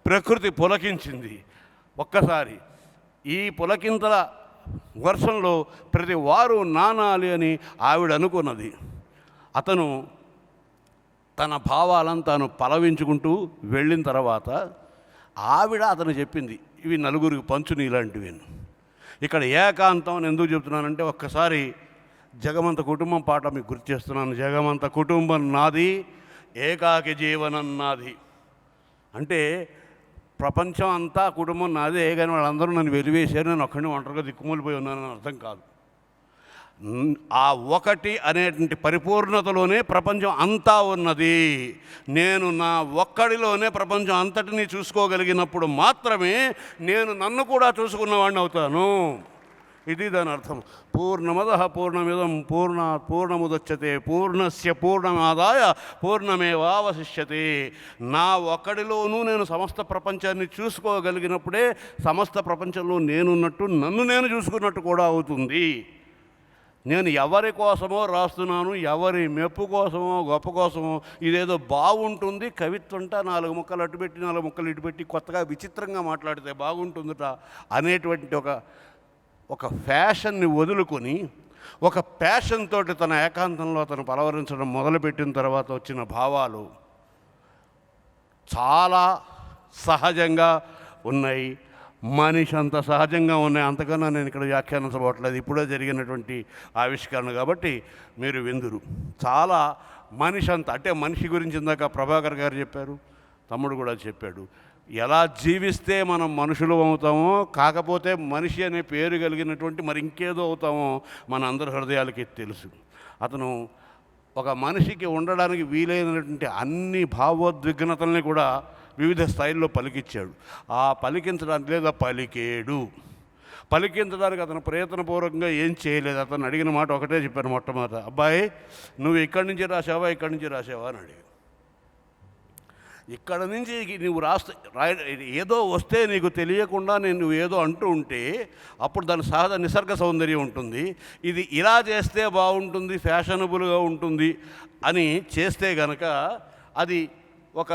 ప్రకృతి పులకించింది ఒక్కసారి. ఈ పులకింతల వర్షంలో ప్రతి వారు నానాలి అని ఆవిడ అనుకున్నది. అతను తన భావాలను తాను పలవించుకుంటూ వెళ్ళిన తర్వాత ఆవిడ అతను చెప్పింది, ఇవి నలుగురికి పంచుని ఇలాంటివి. ఇక్కడ ఏకాంతం అని ఎందుకు చెప్తున్నానంటే, ఒక్కసారి జగమంత కుటుంబం పాట మీకు గుర్తు చేస్తున్నాను. జగమంత కుటుంబం నాది, ఏకాకి జీవనం నాది. అంటే ప్రపంచం అంతా కుటుంబం నాదే, కానీ వాళ్ళందరూ నన్ను వెలివేశారు, నేను ఒక్కడిని ఒంటరిగా దిక్కుమూలిపోయి ఉన్నానని అర్థం కాదు. ఆ ఒకటి అనేటువంటి పరిపూర్ణతలోనే ప్రపంచం అంతా ఉన్నది. నేను నా ఒక్కడిలోనే ప్రపంచం అంతటినీ చూసుకోగలిగినప్పుడు మాత్రమే నేను నన్ను కూడా చూసుకున్నవాడిని అవుతాను. ఇది దాని అర్థం. పూర్ణమదః పూర్ణమిదం పూర్ణాత్ పూర్ణముదచ్యతే పూర్ణస్య పూర్ణమాదాయ పూర్ణమేవావశిష్యతే. నా ఒక్కడిలోనూ నేను సమస్త ప్రపంచాన్ని చూసుకోగలిగినప్పుడే సమస్త ప్రపంచంలో నేనున్నట్టు, నన్ను నేను చూసుకున్నట్టు కూడా అవుతుంది. నేను ఎవరి కోసమో రాస్తున్నాను, ఎవరి మెప్పు కోసమో గొప్ప కోసమో, ఇదేదో బాగుంటుంది కవిత్వం అంట, 4 ముక్కలు అటు పెట్టి 4 ముక్కలు ఇటు పెట్టి కొత్తగా విచిత్రంగా మాట్లాడితే బాగుంటుందట అనేటువంటి ఒక ఫ్యాషన్ని వదులుకొని ఒక ప్యాషన్ తోటి తన ఏకాంతంలో తను పలవరించడం మొదలుపెట్టిన తర్వాత వచ్చిన భావాలు చాలా సహజంగా ఉన్నాయి. మనిషి అంత సహజంగా ఉన్నాయి. అంతకన్నా నేను ఇక్కడ వ్యాఖ్యానించబోట్లేదు, ఇప్పుడే జరిగినటువంటి ఆవిష్కరణ కాబట్టి మీరు విందురు. చాలా మనిషి అంత, అంటే మనిషి గురించి ఇందాక ప్రభాకర్ గారు చెప్పారు, తమ్ముడు కూడా చెప్పాడు. ఎలా జీవిస్తే మనం మనుషులు అవుతామో, కాకపోతే మనిషి అనే పేరు కలిగినటువంటి మరి ఇంకేదో అవుతామో మన అందరి హృదయాలకి తెలుసు. అతను ఒక మనిషికి ఉండడానికి వీలైనటువంటి అన్ని భావోద్విగ్నతల్ని కూడా వివిధ స్థాయిల్లో పలికించాడు. ఆ పలికించడానికి లేదా పలికించడానికి అతను ప్రయత్నపూర్వకంగా ఏం చేయలేదు. అతను అడిగిన మాట ఒకటే చెప్పాను మొట్టమొదట, అబ్బాయి నువ్వు ఇక్కడి నుంచి రాసావా ఇక్కడి నుంచి రాసావా అని అడిగాడు. ఇక్కడ నుంచి నువ్వు ఏదో వస్తే నీకు తెలియకుండా నువ్వు ఏదో అంటూ ఉంటే అప్పుడు దాని సహజ నిసర్గ సౌందర్యం ఉంటుంది. ఇది ఇలా చేస్తే బాగుంటుంది, ఫ్యాషనబుల్గా ఉంటుంది అని చేస్తే గనక అది ఒక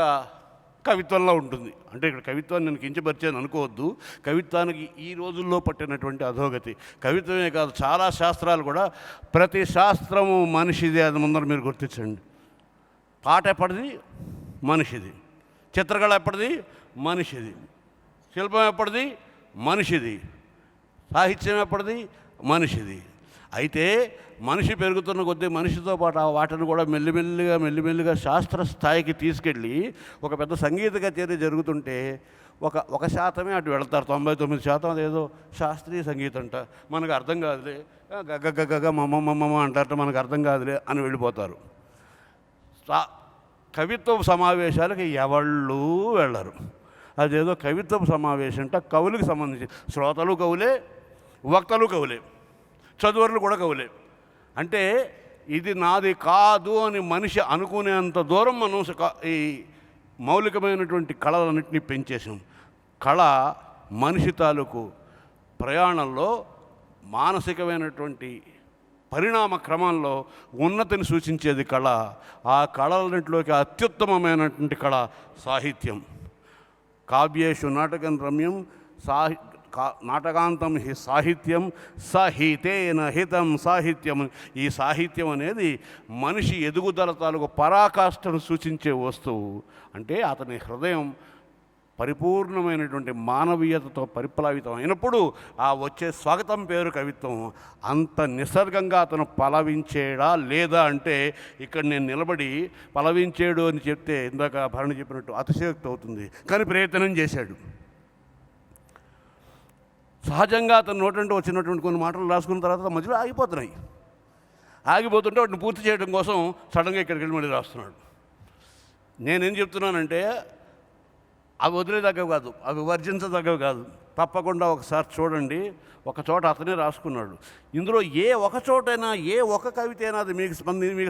కవిత్వంలో ఉంటుంది. అంటే ఇక్కడ కవిత్వాన్ని నేను కించపరిచాను అనుకోవద్దు. కవిత్వానికి ఈ రోజుల్లో పట్టినటువంటి అధోగతి. కవిత్వమే కాదు, చాలా శాస్త్రాలు కూడా, ప్రతి శాస్త్రము మనిషిది. అది ముందర మీరు గుర్తించండి. పాట ఎప్పటిది? మనిషిది. చిత్రకళ ఎప్పటిది? మనిషిది. శిల్పం ఎప్పటిది? మనిషిది. సాహిత్యం ఎప్పటిది? మనిషిది. అయితే మనిషి పెరుగుతున్న కొద్దీ మనిషితో పాటు ఆ వాటిని కూడా మెల్లిమెల్లిగా శాస్త్ర స్థాయికి తీసుకెళ్ళి ఒక పెద్ద సంగీత కచేరీ జరుగుతుంటే ఒక శాతమే అటు వెళతారు. 99% అదేదో శాస్త్రీయ సంగీతం అంట, మనకు అర్థం కాదులే, గగ్గ మమ్మ అంటారట, మనకు అర్థం కాదులే అని వెళ్ళిపోతారు. కవిత్వ సమావేశాలకి ఎవళ్ళు వెళ్ళరు. అదేదో కవిత్వ సమావేశం అంట కవులకు సంబంధించి, శ్రోతలు కవులే, వక్తలు కవులే, చదువర్లు కూడా కవులే. అంటే ఇది నాది కాదు అని మనిషి అనుకునేంత దూరం మనం ఈ మౌలికమైనటువంటి కళలన్నింటినీ పెంచేసాం. కళ మనిషి తాలూకు ప్రయాణంలో మానసికమైనటువంటి పరిణామ క్రమంలో ఉన్నతిని సూచించేది కళ. ఆ కళలన్నింటిలోకి అత్యుత్తమమైనటువంటి కళ సాహిత్యం. కావ్యేషు నాటకం రమ్యం నాటకాంతం హి సాహిత్యం సహితేన హితం సాహిత్యం. ఈ సాహిత్యం అనేది మనిషి ఎదుగుదల తాలూకు పరాకాష్ఠను సూచించే వస్తువు. అంటే అతని హృదయం పరిపూర్ణమైనటువంటి మానవీయతతో పరిప్లావితం అయినప్పుడు ఆ వచ్చే స్వాగతం పేరు కవిత్వం. అంత నిసర్గంగా అతను పలవించేడా లేదా అంటే ఇక్కడ నేను నిలబడి పలవించేడు అని చెప్తే ఇందాక భరణి చెప్పినట్టు అతిశయోక్తి అవుతుంది. కానీ ప్రయత్నం చేశాడు. సహజంగా అతను నోటంటూ వచ్చినటువంటి కొన్ని మాటలు రాసుకున్న తర్వాత మధ్యలో ఆగిపోతుంటే వాటిని పూర్తి చేయడం కోసం సడన్గా ఇక్కడికి వెళ్ళి మళ్ళీ రాస్తున్నాడు. నేనేం చెప్తున్నానంటే అవి వదిలేదగ్గవి కాదు, అవి వర్జించదగ్గవి కాదు. తప్పకుండా ఒకసారి చూడండి. ఒక చోట అతనే రాసుకున్నాడు. ఇందులో ఏ ఒక చోటైనా ఏ ఒక కవిత అయినా అది మీకు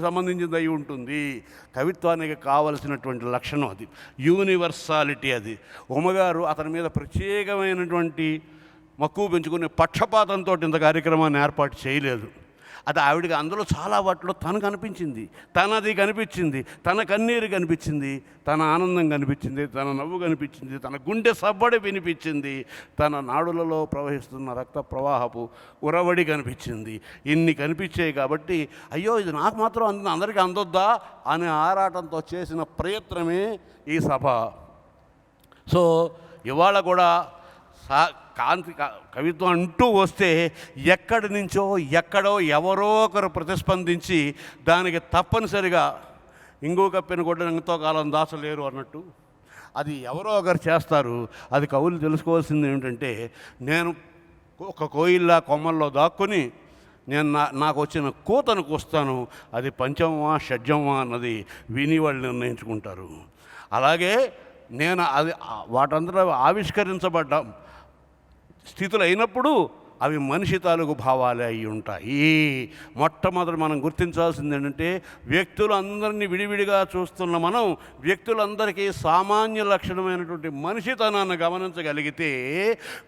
సంబంధించింది అయి ఉంటుంది. కవిత్వానికి కావలసినటువంటి లక్షణం అది, యూనివర్సాలిటీ. అది ఉమ్మగారు అతని మీద ప్రత్యేకమైనటువంటి మక్కువ పెంచుకునే పక్షపాతంతో ఇంత కార్యక్రమాన్ని ఏర్పాటు చేయలేదు. అది ఆవిడికి అందులో చాలా వాటిలో తను కనిపించింది, తనది కనిపించింది, తన కన్నీరు కనిపించింది, తన ఆనందం కనిపించింది, తన నవ్వు కనిపించింది, తన గుండె సబ్బడి వినిపించింది, తన నాడులలో ప్రవహిస్తున్న రక్త ప్రవాహపు ఉరవడి కనిపించింది. ఇన్ని కనిపించాయి కాబట్టి అయ్యో ఇది నాకు మాత్రం అందరికీ అందొద్దా అనే ఆరాటంతో చేసిన ప్రయత్నమే ఈ సభ. సో ఇవాళ కూడా కవిత్వం అంటూ వస్తే ఎక్కడి నుంచో ఎక్కడో ఎవరో ఒకరు ప్రతిస్పందించి దానికి తప్పనిసరిగా ఇంగో కప్పిన గొడ్డని ఎంతో కాలం దాచలేరు అన్నట్టు అది ఎవరో ఒకరు చేస్తారు. అది కవులు తెలుసుకోవాల్సింది ఏమిటంటే, నేను ఒక కోయిల్లా కొమ్మల్లో దాక్కుని నేను నాకు వచ్చిన కూతను కూస్తాను, అది పంచమా షడ్జమా అన్నది విని వాళ్ళు నిర్ణయించుకుంటారు. అలాగే నేను అది వాటంతటా ఆవిష్కరించబడ్డ స్థితులు అయినప్పుడు అవి మనిషి తాలూకు భావాలే అయి ఉంటాయి. మొట్టమొదటి మనం గుర్తించాల్సింది ఏంటంటే, వ్యక్తులందరినీ విడివిడిగా చూస్తున్న మనం వ్యక్తులందరికీ సామాన్య లక్షణమైనటువంటి మనిషితనాన్ని గమనించగలిగితే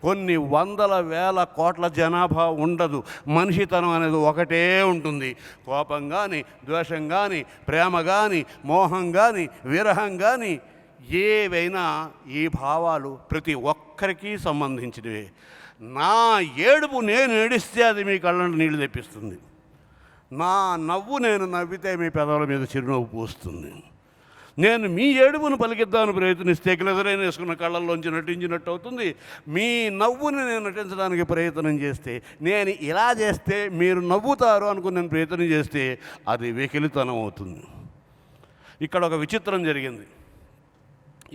కొన్ని వందల వేల కోట్ల జనాభా ఉండదు. మనిషితనం అనేది ఒకటే ఉంటుంది. కోపం కానీ, ద్వేషం కానీ, ప్రేమ కానీ, మోహం కానీ, విరహం కానీ, ఏవైనా ఈ భావాలు ప్రతి ఒక్కరికి సంబంధించినవే. నా ఏడుపు నేను ఏడిస్తే అది మీ కళ్ళ నీళ్లు తెప్పిస్తుంది. నా నవ్వు నేను నవ్వితే మీ పెదవుల మీద చిరునవ్వు పూస్తుంది. నేను మీ ఏడుపును పలికిద్దామని ప్రయత్నిస్తే గ్లెజరైన వేసుకున్న కళ్ళల్లోంచి నటించినట్టు అవుతుంది. మీ నవ్వుని నేను నటించడానికి ప్రయత్నం చేస్తే, నేను ఇలా చేస్తే మీరు నవ్వుతారు అనుకుని నేను ప్రయత్నం చేస్తే అది వెకిలితనం అవుతుంది. ఇక్కడ ఒక విచిత్రం జరిగింది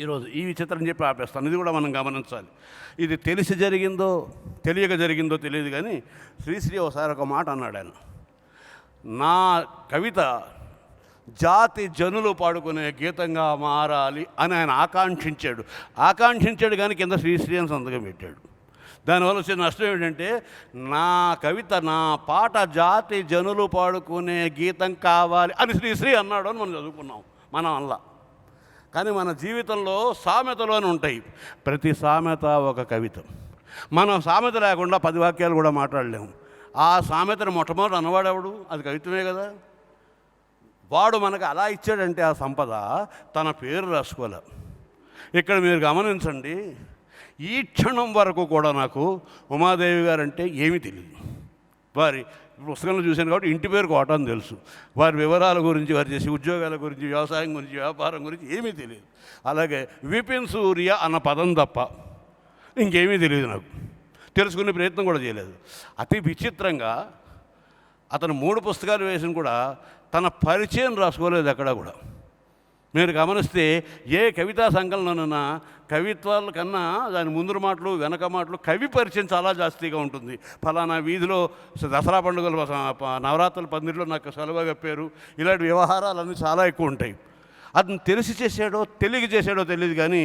ఈరోజు. ఈ విచిత్రం చెప్పి ఆపేస్తాను. ఇది కూడా మనం గమనించాలి. ఇది తెలిసి జరిగిందో తెలియక జరిగిందో తెలియదు, కానీ శ్రీశ్రీ ఒకసారి ఒక మాట అన్నాడు. ఆయన, నా కవిత జాతి జనులు పాడుకునే గీతంగా మారాలి అని ఆయన ఆకాంక్షించాడు కానీ కింద శ్రీశ్రీ అని సంతకం పెట్టాడు. దానివల్ల వచ్చిన నష్టం ఏంటంటే, నా కవిత, నా పాట జాతి జనులు పాడుకునే గీతం కావాలి అని శ్రీశ్రీ అన్నాడు అని మనం చదువుకున్నాం మనం అలా. కానీ మన జీవితంలో సామెతలోనే ఉంటాయి. ప్రతి సామెత ఒక కవిత. మనం సామెత లేకుండా 10 వాక్యాలు కూడా మాట్లాడలేము. ఆ సామెతను మొట్టమొదటి అన్నవాడెవడు? అది కవిత్వమే కదా. వాడు మనకు అలా ఇచ్చాడంటే ఆ సంపద తన పేరు రాసుకోలే. ఇక్కడ మీరు గమనించండి, ఈ క్షణం వరకు కూడా నాకు ఉమాదేవి గారంటే ఏమీ తెలియదు. వారి పుస్తకంలో చూశాను కాబట్టి ఇంటి పేరు కోట అని తెలుసు. వారి వివరాల గురించి, వారు చేసే ఉద్యోగాల గురించి, వ్యవసాయం గురించి, వ్యాపారం గురించి ఏమీ తెలియదు. అలాగే విపిన్ సూర్య అన్న పదం తప్ప ఇంకేమీ తెలియదు నాకు. తెలుసుకునే ప్రయత్నం కూడా చేయలేదు. అతి విచిత్రంగా అతను 3 పుస్తకాలు వేసిన కూడా తన పరిచయం రాసుకోలేదు ఎక్కడా కూడా. మీరు గమనిస్తే ఏ కవితా సంకలనైనా కవిత్వాల కన్నా దాని ముందు మాటలు వెనక మాటలు కవి పరిచయం చాలా జాస్తిగా ఉంటుంది. ఫలానా వీధిలో దసరా పండుగలు, నవరాత్రుల పందిరిలో నాకు సెలవు కప్పారు, ఇలాంటి వ్యవహారాలన్నీ చాలా ఎక్కువ ఉంటాయి. అతను తెలిసి చేశాడో తెలియక చేశాడో తెలియదు, కానీ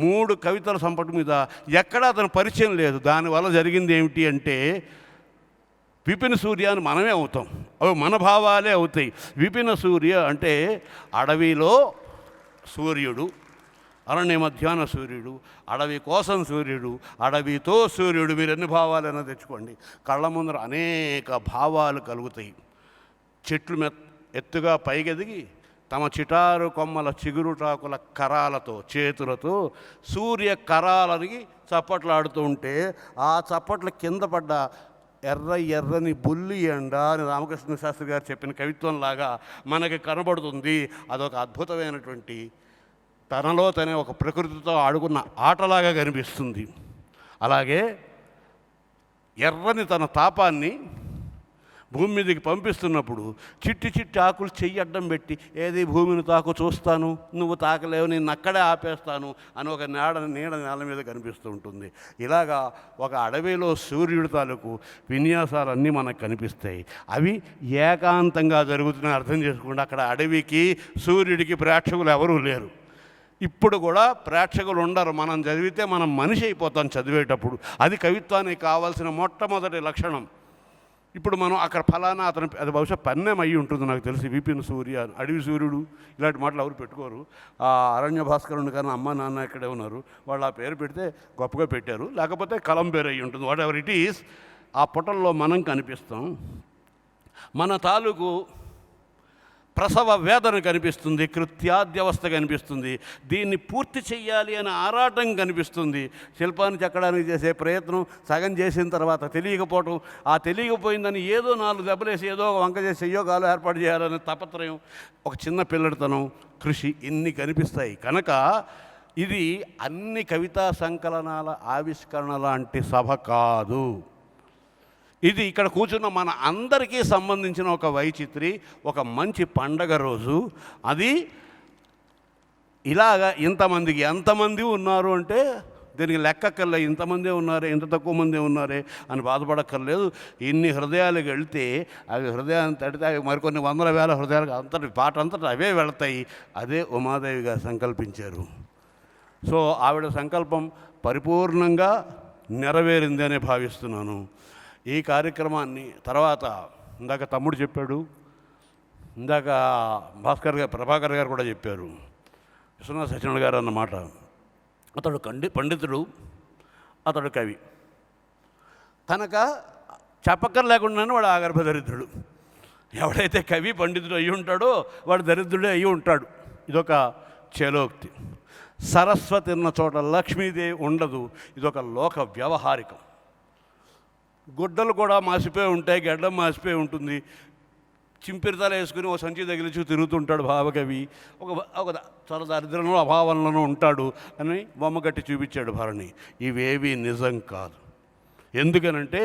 3 కవితల సంపట మీద ఎక్కడా అతను పరిచయం లేదు. దానివల్ల జరిగింది ఏమిటి అంటే, విపిన సూర్య అని మనమే అవుతాం. అవి మన భావాలే అవుతాయి. విపిన సూర్య అంటే అడవిలో సూర్యుడు, అరణ్య మధ్యాహ్న సూర్యుడు, అడవి కోసం సూర్యుడు, అడవితో సూర్యుడు. మీరు ఎన్ని భావాలైనా తెచ్చుకోండి, కళ్ళ ముందర అనేక భావాలు కలుగుతాయి. చెట్లు ఎత్తుగా పైకెదిగి తమ చిటారు కొమ్మల చిగురుటాకుల కరాలతో, చేతులతో సూర్య కరాలని చప్పట్లాడుతూ ఉంటే ఆ చప్పట్ల కింద పడ్డ ఎర్రని బుల్లి ఎండ అని రామకృష్ణ శాస్త్రి గారు చెప్పిన కవిత్వంలాగా మనకి కనబడుతుంది. అదొక అద్భుతమైనటువంటి తనలో తనే ఒక ప్రకృతితో ఆడుకున్న ఆటలాగా కనిపిస్తుంది. అలాగే ఎర్రని తన తాపాన్ని భూమి మీదకి పంపిస్తున్నప్పుడు చిట్టి ఆకులు చెయ్యి అడ్డం పెట్టి, ఏది భూమిని తాకు చూస్తాను, నువ్వు తాకలేవు, నేను అక్కడే ఆపేస్తాను అని ఒక నీడ నేల మీద కనిపిస్తూ ఉంటుంది. ఇలాగా ఒక అడవిలో సూర్యుడి తాలూకు విన్యాసాలన్నీ మనకు కనిపిస్తాయి. అవి ఏకాంతంగా జరుగుతున్నాయి. అర్థం చేసుకోండి, అక్కడ అడవికి సూర్యుడికి ప్రేక్షకులు ఎవరూ లేరు. ఇప్పుడు కూడా ప్రేక్షకులు ఉండరు. మనం చదివితే మనం మనిషి అయిపోతాం చదివేటప్పుడు. అది కవిత్వానికి కావాల్సిన మొట్టమొదటి లక్షణం. ఇప్పుడు మనం అక్కడ ఫలానా అతను, అది బహుశా పన్నెం అయ్యి ఉంటుంది నాకు తెలిసి, విపిన్ సూర్య, అడవి సూర్యుడు, ఇలాంటి మాటలు ఎవరు పెట్టుకోరు. ఆ అరణ్య భాస్కరుని కానీ అమ్మ నాన్న ఇక్కడే ఉన్నారు, వాళ్ళు ఆ పేరు పెడితే గొప్పగా పెట్టారు. లేకపోతే కలం పేరు అయ్యి ఉంటుంది. వాట్ ఎవర్ ఇట్ ఈస్, ఆ పుటల్లో మనం కనిపిస్తాం. మన తాలూకు ప్రసవ వేదన కనిపిస్తుంది, కృత్యాద్యవస్థ కనిపిస్తుంది, దీన్ని పూర్తి చెయ్యాలి అనే ఆరాటం కనిపిస్తుంది. శిల్పాన్ని చెక్కడానికి చేసే ప్రయత్నం సగం చేసిన తర్వాత తెలియకపోవటం, ఆ తెలియకపోయిందని ఏదో 4 దెబ్బలేసి ఏదో వంక చేసి చెయ్యోగాలు ఏర్పాటు చేయాలనే తపత్రయం, ఒక చిన్న పిల్లడితనం, కృషి, ఇన్ని కనిపిస్తాయి. కనుక ఇది అన్ని కవితా సంకలనాల ఆవిష్కరణ లాంటి సభ కాదు. ఇది ఇక్కడ కూర్చున్న మన అందరికీ సంబంధించిన ఒక వైచిత్రి, ఒక మంచి పండగ రోజు. అది ఇలాగా ఇంతమందికి, ఎంతమంది ఉన్నారు అంటే దీనికి లెక్కక్కర్లే, ఇంతమందే ఉన్నారే, ఇంత తక్కువ మందే ఉన్నారే అని బాధపడక్కర్లేదు. ఇన్ని హృదయాలకు వెళితే అవి హృదయాన్ని తడితే అవి మరికొన్ని వందల వేల హృదయాలకు అంతటి పాట అంతటా అవే వెళతాయి. అదే ఉమాదేవి గారు సంకల్పించారు. సో ఆవిడ సంకల్పం పరిపూర్ణంగా నెరవేరింది అనే భావిస్తున్నాను. ఈ కార్యక్రమాన్ని తర్వాత ఇందాక తమ్ముడు చెప్పాడు, ఇందాక ప్రభాకర్ గారు కూడా చెప్పారు, విశ్వనాథ సత్యనారాయణ గారు అన్నమాట. అతడు పండితుడు, అతడు కవి కనుక చెప్పక్కర్ లేకుండానే వాడు ఆగర్భ దరిద్రుడు. ఎవడైతే కవి పండితుడు అయ్యి ఉంటాడో వాడు దరిద్రుడే అయ్యి ఉంటాడు. ఇదొక చేలోక్తి. సరస్వతి ఉన్న చోట లక్ష్మీదేవి ఉండదు. ఇదొక లోక వ్యవహారికం. గుడ్డలు కూడా మాసిపోయి ఉంటాయి, గడ్డం మాసిపోయి ఉంటుంది. చింపిరితలు వేసుకుని ఓ సంచి తగిలించి తిరుగుతుంటాడు భావకవి. ఒక చాలా దరిద్రంలో అభావంలోనూ ఉంటాడు అని బొమ్మ కట్టి చూపించాడు భరణి. ఇవేవి నిజం కాదు. ఎందుకనంటే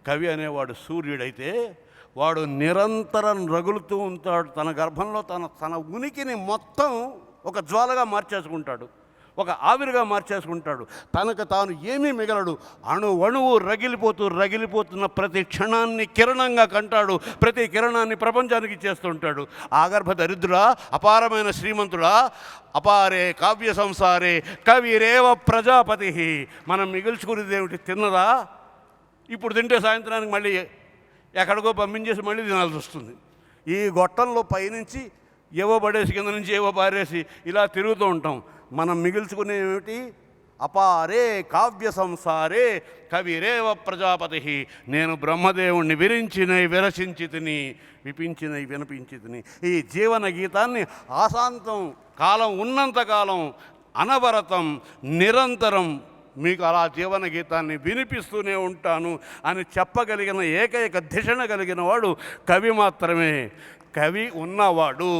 కవి అనేవాడు సూర్యుడైతే వాడు నిరంతరం రగులుతూ ఉంటాడు. తన గర్భంలో తన ఉనికిని మొత్తం ఒక జ్వాలగా మార్చేసుకుంటాడు, ఒక ఆవిరిగా మార్చేసుకుంటాడు. తనకు తాను ఏమీ మిగలడు. అణువణువు రగిలిపోతున్న ప్రతి క్షణాన్ని కిరణంగా కంటాడు. ప్రతి కిరణాన్ని ప్రపంచానికి చేస్తుంటాడు. ఆగర్భ దరిద్రుడా, అపారమైన శ్రీమంతుడా, అపారే కావ్య సంసారే కవిరేవ ప్రజాపతి. మనం మిగుల్చుకునేది ఏమిటి? తిన్నదా? ఇప్పుడు తింటే సాయంత్రానికి మళ్ళీ ఎక్కడికో పంపించేసి మళ్ళీ తినాల్సి వస్తుంది. ఈ గొట్టంలో పైనుంచి ఏవో పడేసి, కింద నుంచి ఏవో పారేసి ఇలా తిరుగుతూ ఉంటాం. మనం మిగుల్చుకునేమిటి? అపారే కావ్య సంసారే కవిరేవ ప్రజాపతి. నేను బ్రహ్మదేవుణ్ణి విరచించి తిని, విపించినవి వినిపించి తిని. ఈ జీవన గీతాన్ని ఆశాంతం కాలం ఉన్నంతకాలం అనవరతం నిరంతరం మీకు అలా జీవన గీతాన్ని వినిపిస్తూనే ఉంటాను అని చెప్పగలిగిన ఏకైక ధిషణ కలిగిన వాడు కవి మాత్రమే. కవి ఉన్నవాడు,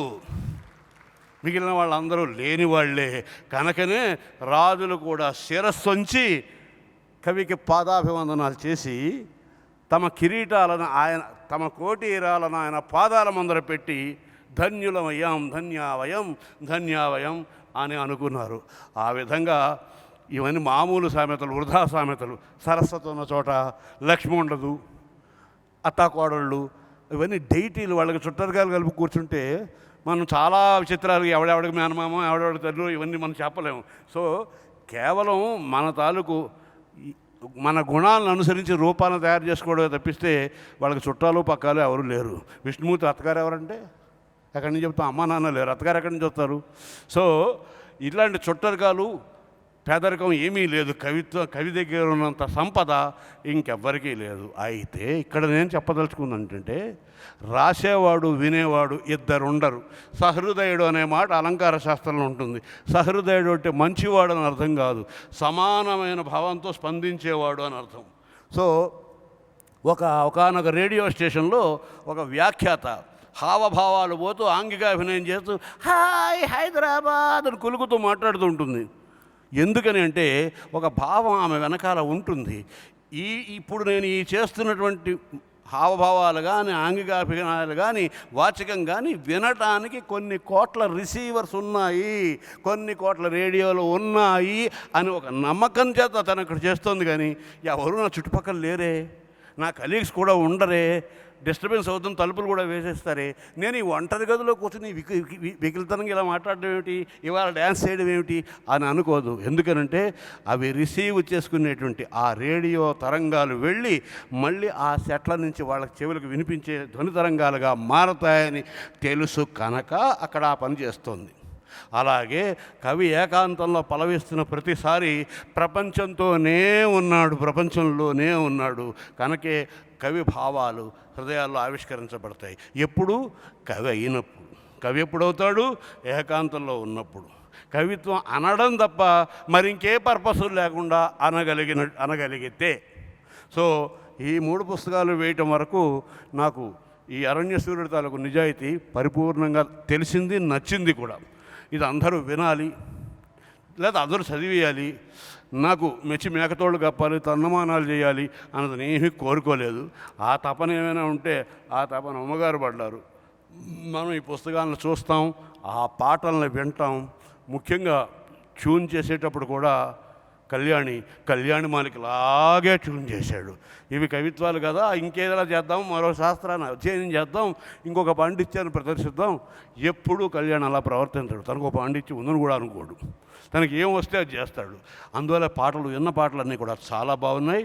మిగిలిన వాళ్ళందరూ లేని వాళ్ళే. కనుకనే రాజులు కూడా శిరస్సొంచి కవికి పాదాభివందనాలు చేసి తమ కిరీటాలను తమ కోటీరాలను ఆయన పాదాల ముందర పెట్టి ధన్యులమయ్యాం, ధన్యావయం అని అనుకున్నారు. ఆ విధంగా ఇవన్నీ మామూలు సామెతలు, వృధా సామెతలు. సరస్వతి ఉన్న చోట లక్ష్మి ఉండదు, అత్తాకోడళ్ళు, ఇవన్నీ డైటీలు. వాళ్ళకి చుట్టరికాయలు కలిపి కూర్చుంటే మనం చాలా విచిత్రాలు, ఎవడెవడికి మేనమామ, ఎవడెవడికి తల్లు, ఇవన్నీ మనం చెప్పలేము. సో కేవలం మన తాలూకు మన గుణాలను అనుసరించి రూపాలను తయారు చేసుకోవడమే తప్పిస్తే వాళ్ళకి చుట్టాలు పక్కాలు ఎవరు లేరు. విష్ణుమూర్తి అత్తగారు ఎవరంటే ఎక్కడి నుంచి చెప్తాం? అమ్మా నాన్న లేరు, అత్తగారు ఎక్కడి నుంచి వస్తారు? సో ఇలాంటి చుట్టరికాలు, పేదరికం ఏమీ లేదు. కవి దగ్గర ఉన్నంత సంపద ఇంకెవ్వరికీ లేదు. అయితే ఇక్కడ నేను చెప్పదలుచుకుందంటే, రాసేవాడు వినేవాడు ఇద్దరు ఉండరు. సహృదయుడు అనే మాట అలంకార శాస్త్రంలో ఉంటుంది. సహృదయుడు అంటే మంచివాడు అని అర్థం కాదు, సమానమైన భావంతో స్పందించేవాడు అని అర్థం. సో ఒకానొక రేడియో స్టేషన్లో ఒక వ్యాఖ్యాత హావభావాలు పోతూ ఆంగిక అభినయం చేస్తూ హాయ్ హైదరాబాద్ అని కులుకుతూ మాట్లాడుతూ ఉంటుంది. ఎందుకని అంటే ఒక భావం ఆమె వెనకాల ఉంటుంది. ఇప్పుడు నేను చేస్తున్నటువంటి హావభావాలు కానీ, ఆంగికాభినయాలు కానీ, వాచకం కానీ వినటానికి కొన్ని కోట్ల రిసీవర్స్ ఉన్నాయి, కొన్ని కోట్ల రేడియోలు ఉన్నాయి అని ఒక నమ్మకం చేత తను ఇక్కడ చేస్తుంది. కానీ ఎవరు నా చుట్టుపక్కల లేరే, నా కలీగ్స్ కూడా ఉండరే, డిస్టర్బెన్స్ అవుతుంది, తలుపులు కూడా వేసేస్తారే, నేను ఈ ఒంటరి గదిలో కూర్చొని వికృతంగా ఇలా మాట్లాడడం ఏమిటి, ఇవాళ డ్యాన్స్ చేయడం ఏమిటి అని అనుకోదు. ఎందుకనంటే అవి రిసీవ్ చేసుకునేటువంటి ఆ రేడియో తరంగాలు వెళ్ళి మళ్ళీ ఆ సెట్ల నుంచి వాళ్ళ చెవులకు వినిపించే ధ్వని తరంగాలుగా మారతాయని తెలుసు కనుక అక్కడ ఆ పని చేస్తోంది. అలాగే కవి ఏకాంతంలో పలవిస్తున్న ప్రతిసారి ప్రపంచంలోనే ఉన్నాడు. కనుకే కవి భావాలు హృదయాల్లో ఆవిష్కరించబడతాయి. ఎప్పుడు? కవి అయినప్పుడు. కవి ఎప్పుడవుతాడు? ఏకాంతంలో ఉన్నప్పుడు. కవిత్వం అనడం తప్ప మరి ఇంకే పర్పస్ లేకుండా అనగలిగితే. సో ఈ 3 పుస్తకాలు వేయటం వరకు నాకు ఈ అరణ్య సూర్యుడి తాలూకు నిజాయితీ పరిపూర్ణంగా తెలిసింది, నచ్చింది కూడా. ఇది అందరూ వినాలి, లేదా అందరూ చదివేయాలి. నాకు మెచ్చి మేకతోళ్ళు కప్పాలి, తన్నమానాలు చేయాలి అన్నది నేనేమీ కోరుకోలేదు. ఆ తపన ఏమైనా ఉంటే ఆ తపన అమ్మగారు పడ్డారు. మనం ఈ పుస్తకాలను చూస్తాం, ఆ పాటలను వింటాం. ముఖ్యంగా ట్యూన్ చేసేటప్పుడు కూడా కళ్యాణి మాలికలాగే ట్యూన్ చేశాడు. ఇవి కవిత్వాలు కదా, ఇంకేదైనా చేద్దాం, మరో శాస్త్రాన్ని అధ్యయనం చేద్దాం, ఇంకొక పాండిత్యాన్ని ప్రదర్శిద్దాం. ఎప్పుడూ కళ్యాణ్ అలా ప్రవర్తించాడు. తనకు ఒక పాండిత్యం ఉందని కూడా అనుకోడు. తనకి ఏం వస్తే అది చేస్తాడు. అందువల్ల విన్న పాటలన్నీ కూడా చాలా బాగున్నాయి.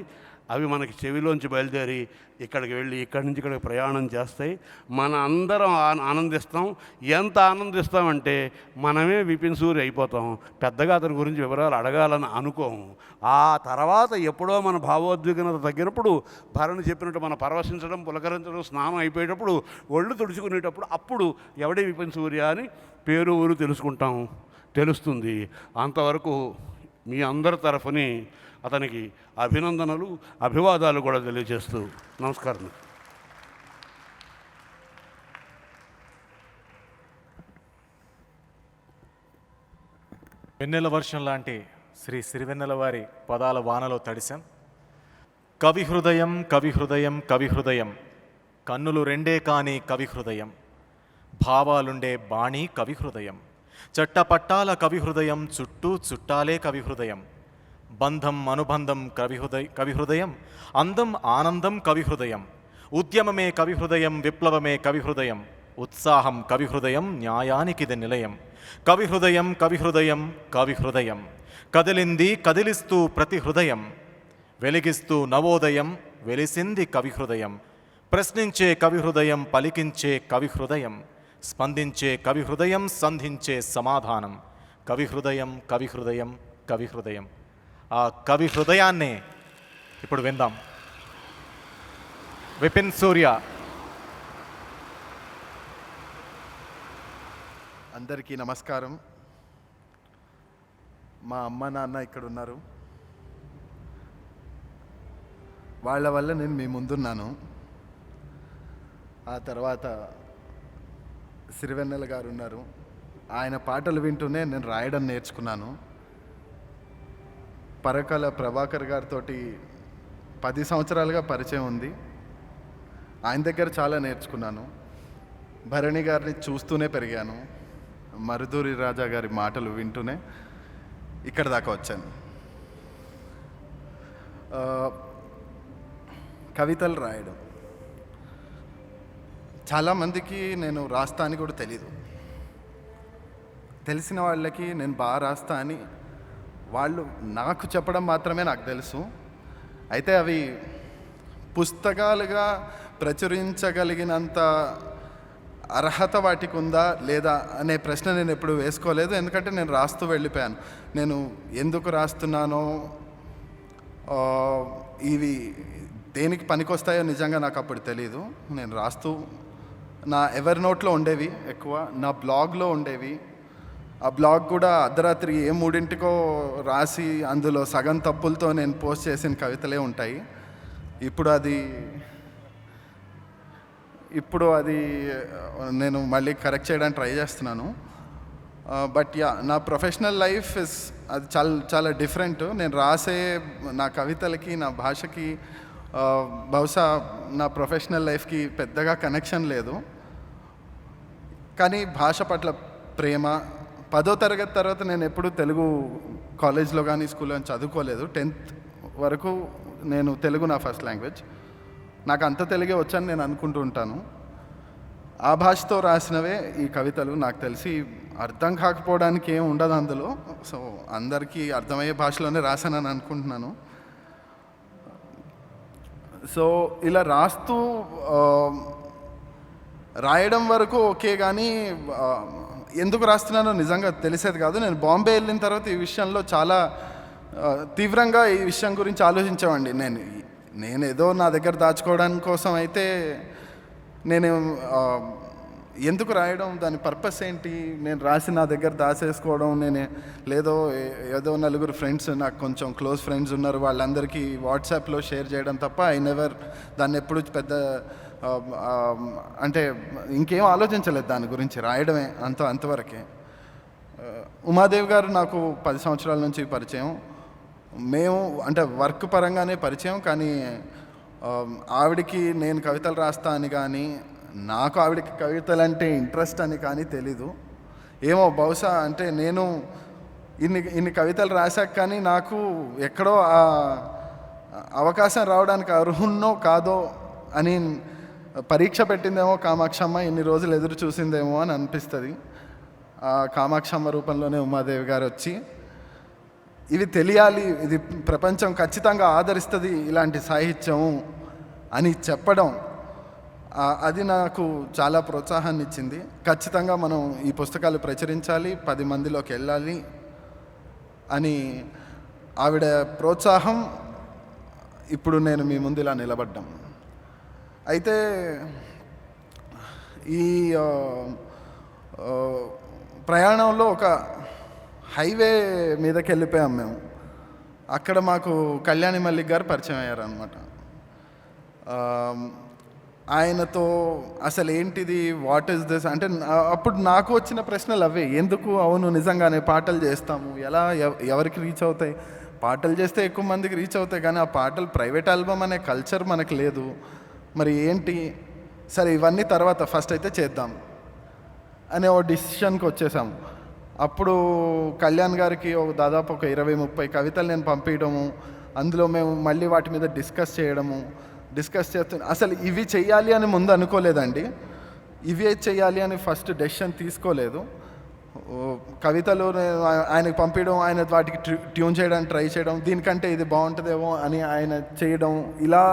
అవి మనకి చెవిలోంచి బయలుదేరి ఇక్కడికి వెళ్ళి ఇక్కడి నుంచి ఇక్కడికి ప్రయాణం చేస్తాయి. మన అందరం ఆనందిస్తాం. ఎంత ఆనందిస్తామంటే మనమే విపిన్ సూరి అయిపోతాం. పెద్దగా అతని గురించి వివరాలు అడగాలని అనుకోము. ఆ తర్వాత ఎప్పుడో మన భావోద్విగ్నత తగ్గినప్పుడు భరణి చెప్పినట్టు మనం పరవశించడం, పులకరించడం, స్నానం అయిపోయేటప్పుడు, ఒళ్ళు తుడుచుకునేటప్పుడు అప్పుడు ఎవడే విపిన్ సూర్య అని పేరు ఊరు తెలుస్తుంది. అంతవరకు మీ అందరి తరఫుని అతనికి అభినందనలు, అభివాదాలు కూడా తెలియజేస్తూ నమస్కారం. వెన్నెల వర్షం లాంటి శ్రీ సిరివెన్నెల వారి పదాల వానలో తడిశాం. కవి హృదయం, కవి హృదయం, కవి హృదయం, కన్నులు రెండే కాని కవి హృదయం, భావాలుండే బాణి కవి హృదయం, చట్టపట్టాల కవి హృదయం, చుట్టూ చుట్టాలే కవి హృదయం, బంధం అనుబంధం కవి హృదయం, అందం ఆనందం కవి హృదయం, ఉద్యమమే కవి హృదయం, విప్లవమే కవి హృదయం, ఉత్సాహం కవి హృదయం, న్యాయానికిది నిలయం, కవి హృదయం, కవి హృదయం, కవి హృదయం, కదిలింది కదిలిస్తూ ప్రతి హృదయం, వెలిగిస్తూ నవోదయం, వెలిసింది కవి హృదయం, ప్రశ్నించే కవి హృదయం, పలికించే కవి హృదయం, స్పందించే కవి హృదయం, సంధించే సమాధానం, కవి హృదయం, కవి హృదయం, కవి హృదయం. ఆ కవి హృదయాన్నే ఇప్పుడు విందాం. విపిన్ సూర్య. అందరికీ నమస్కారం. మా అమ్మ నాన్న ఇక్కడ ఉన్నారు. వాళ్ళ వల్ల నేను మీ ముందున్నాను. ఆ తర్వాత సిరివెన్నెల గారు ఉన్నారు. ఆయన పాటలు వింటూనే నేను రాయడం నేర్చుకున్నాను. పరకాల ప్రభాకర్ గారితో 10 సంవత్సరాలుగా పరిచయం ఉంది. ఆయన దగ్గర చాలా నేర్చుకున్నాను. భరణి గారిని చూస్తూనే పెరిగాను. మరుదూరి రాజా గారి మాటలు వింటూనే ఇక్కడ దాకా వచ్చాను. కవితలు రాయడం చాలామందికి నేను రాస్తా అని కూడా తెలీదు. తెలిసిన వాళ్ళకి నేను బాగా రాస్తా అని వాళ్ళు నాకు చెప్పడం మాత్రమే నాకు తెలుసు. అయితే అవి పుస్తకాలుగా ప్రచురించగలిగినంత అర్హత వాటికి ఉందా లేదా అనే ప్రశ్న నేను ఎప్పుడు వేసుకోలేదు. ఎందుకంటే నేను రాస్తూ వెళ్ళిపోయాను. నేను ఎందుకు రాస్తున్నానో, ఇవి దేనికి పనికొస్తాయో నిజంగా నాకు అప్పుడు తెలీదు. నేను రాస్తూ నా ఎవరి నోట్లో ఉండేవి, ఎక్కువ నా బ్లాగ్లో ఉండేవి. ఆ బ్లాగ్ కూడా అర్ధరాత్రి 3 రాసి అందులో సగం తప్పులతో నేను పోస్ట్ చేసిన కవితలే ఉంటాయి. ఇప్పుడు అది నేను మళ్ళీ కరెక్ట్ చేయడానికి ట్రై చేస్తున్నాను. బట్ నా ప్రొఫెషనల్ లైఫ్ అది చాలా డిఫరెంట్. నేను రాసే నా కవితలకి, నా భాషకి బహుశా నా ప్రొఫెషనల్ లైఫ్కి పెద్దగా కనెక్షన్ లేదు. కానీ భాష పట్ల ప్రేమ. 10వ తరగతి తర్వాత నేను ఎప్పుడు తెలుగు కాలేజ్లో కానీ స్కూల్లో చదువుకోలేదు. 10th వరకు నేను తెలుగు నా ఫస్ట్ లాంగ్వేజ్. నాకు అంత తెలుగే వచ్చని నేను అనుకుంటూ ఉంటాను. ఆ భాషతో రాసినవే ఈ కవితలు. నాకు తెలిసి అర్థం కాకపోవడానికి ఏం ఉండదు అందులో. సో అందరికీ అర్థమయ్యే భాషలోనే రాశానని అనుకుంటున్నాను. సో ఇలా రాస్తూ రాయడం వరకు ఓకే, కానీ ఎందుకు రాస్తున్నానో నిజంగా తెలిసేది కాదు. నేను బాంబే వెళ్ళిన తర్వాత ఈ విషయంలో చాలా తీవ్రంగా ఈ విషయం గురించి ఆలోచించేవాడిని. నేను ఏదో నా దగ్గర దాచుకోవడానికి కోసం అయితే నేను ఎందుకు రాయడం, దాని పర్పస్ ఏంటి, నేను రాసి నా దగ్గర దాచేసుకోవడం, ఏదో నలుగురు ఫ్రెండ్స్, నాకు కొంచెం క్లోజ్ ఫ్రెండ్స్ ఉన్నారు, వాళ్ళందరికీ వాట్సాప్లో షేర్ చేయడం తప్ప దాన్ని ఎప్పుడు పెద్ద అంటే ఇంకేం ఆలోచించలేదు దాని గురించి. రాయడమే అంతవరకే. ఉమాదేవి గారు నాకు 10 సంవత్సరాల నుంచి పరిచయం. మేము అంటే వర్క్ పరంగానే పరిచయం, కానీ ఆవిడికి నేను కవితలు రాస్తా అని కానీ, నాకు ఆవిడకి కవితలు అంటే ఇంట్రెస్ట్ అని కానీ తెలీదు. ఏమో బహుశా అంటే నేను ఇన్ని కవితలు రాశాక కానీ నాకు ఎక్కడో ఆ అవకాశం రావడానికి అర్హున్నో కాదో అని పరీక్ష పెట్టిందేమో కామాక్షమ్మ, ఇన్ని రోజులు ఎదురు చూసిందేమో అని అనిపిస్తుంది. ఆ కామాక్షమ్మ రూపంలోనే ఉమాదేవి గారు వచ్చి ఇవి తెలియాలి, ఇది ప్రపంచం ఖచ్చితంగా ఆదరిస్తుంది ఇలాంటి సాహిత్యం అని చెప్పడం, అది నాకు చాలా ప్రోత్సాహాన్ని ఇచ్చింది. ఖచ్చితంగా మనం ఈ పుస్తకాలు ప్రచురించాలి, 10 మందిలోకి వెళ్ళాలి అని ఆవిడ ప్రోత్సాహం ఇప్పుడు నేను మీ ముందు ఇలా నిలబడ్డాం. అయితే ఈ ప్రయాణంలో ఒక హైవే మీదకి వెళ్ళిపోయాం మేము. అక్కడ మాకు కళ్యాణి మల్లిక్ గారు పరిచయం అయ్యారనమాట. ఆయనతో అసలు ఏంటిది, వాట్ ఈస్ దిస్ అంటే అప్పుడు నాకు వచ్చిన ప్రశ్నలు అవే. ఎందుకు, అవును నిజంగానే పాటలు చేస్తాము, ఎలా ఎవరికి రీచ్ అవుతాయి, పాటలు చేస్తే ఎక్కువ మందికి రీచ్ అవుతాయి, కానీ ఆ పాటలు ప్రైవేట్ ఆల్బమ్ అనే కల్చర్ మనకు లేదు, మరి ఏంటి, సరే ఇవన్నీ తర్వాత ఫస్ట్ అయితే చేద్దాం అనే ఓ డిసిషన్కి వచ్చేసాము. అప్పుడు కళ్యాణ్ గారికి దాదాపు ఒక 20-30 కవితలు నేను పంపించడము, అందులో మేము మళ్ళీ వాటి మీద డిస్కస్ చేస్తూ అసలు ఇవి చెయ్యాలి అని ముందు అనుకోలేదండి. ఇవే చెయ్యాలి అని ఫస్ట్ డెసిషన్ తీసుకోలేదు. కవితలు ఆయనకు పంపించడం, ఆయన వాటికి ట్యూన్ చేయడానికి ట్రై చేయడం, దీనికంటే ఇది బాగుంటుందేమో అని ఆయన చేయడం, ఇలా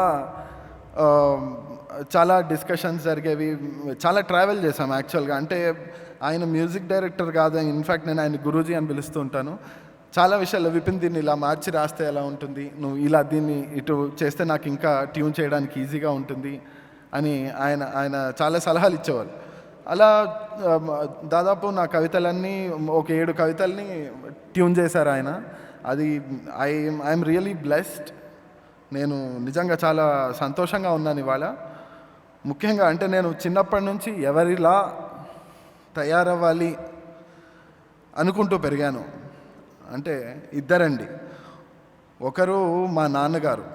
చాలా డిస్కషన్స్ జరిగేవి. చాలా ట్రావెల్ చేశాం యాక్చువల్గా. అంటే ఆయన మ్యూజిక్ డైరెక్టర్ కాదు, ఇన్ఫ్యాక్ట్ నేను ఆయన గురూజీ అని పిలుస్తూ ఉంటాను. చాలా విషయాలు, విపిన్ దీన్ని ఇలా మార్చి రాస్తే ఎలా ఉంటుంది, నువ్వు ఇలా దీన్ని ఇటు చేస్తే నాకు ఇంకా ట్యూన్ చేయడానికి ఈజీగా ఉంటుంది అని ఆయన చాలా సలహాలు ఇచ్చేవాళ్ళు. అలా దాదాపు నా కవితలన్నీ ఒక 7 కవితల్ని ట్యూన్ చేశారు ఆయన. అది ఐఎమ్ రియలీ బ్లెస్డ్. నేను నిజంగా చాలా సంతోషంగా ఉన్నాను ఇవాళ. ముఖ్యంగా అంటే నేను చిన్నప్పటి నుంచి ఎవరిలా తయారవ్వాలి అనుకుంటూ పెరిగాను. అంటే ఇద్దరండి. ఒకరు మా నాన్నగారు,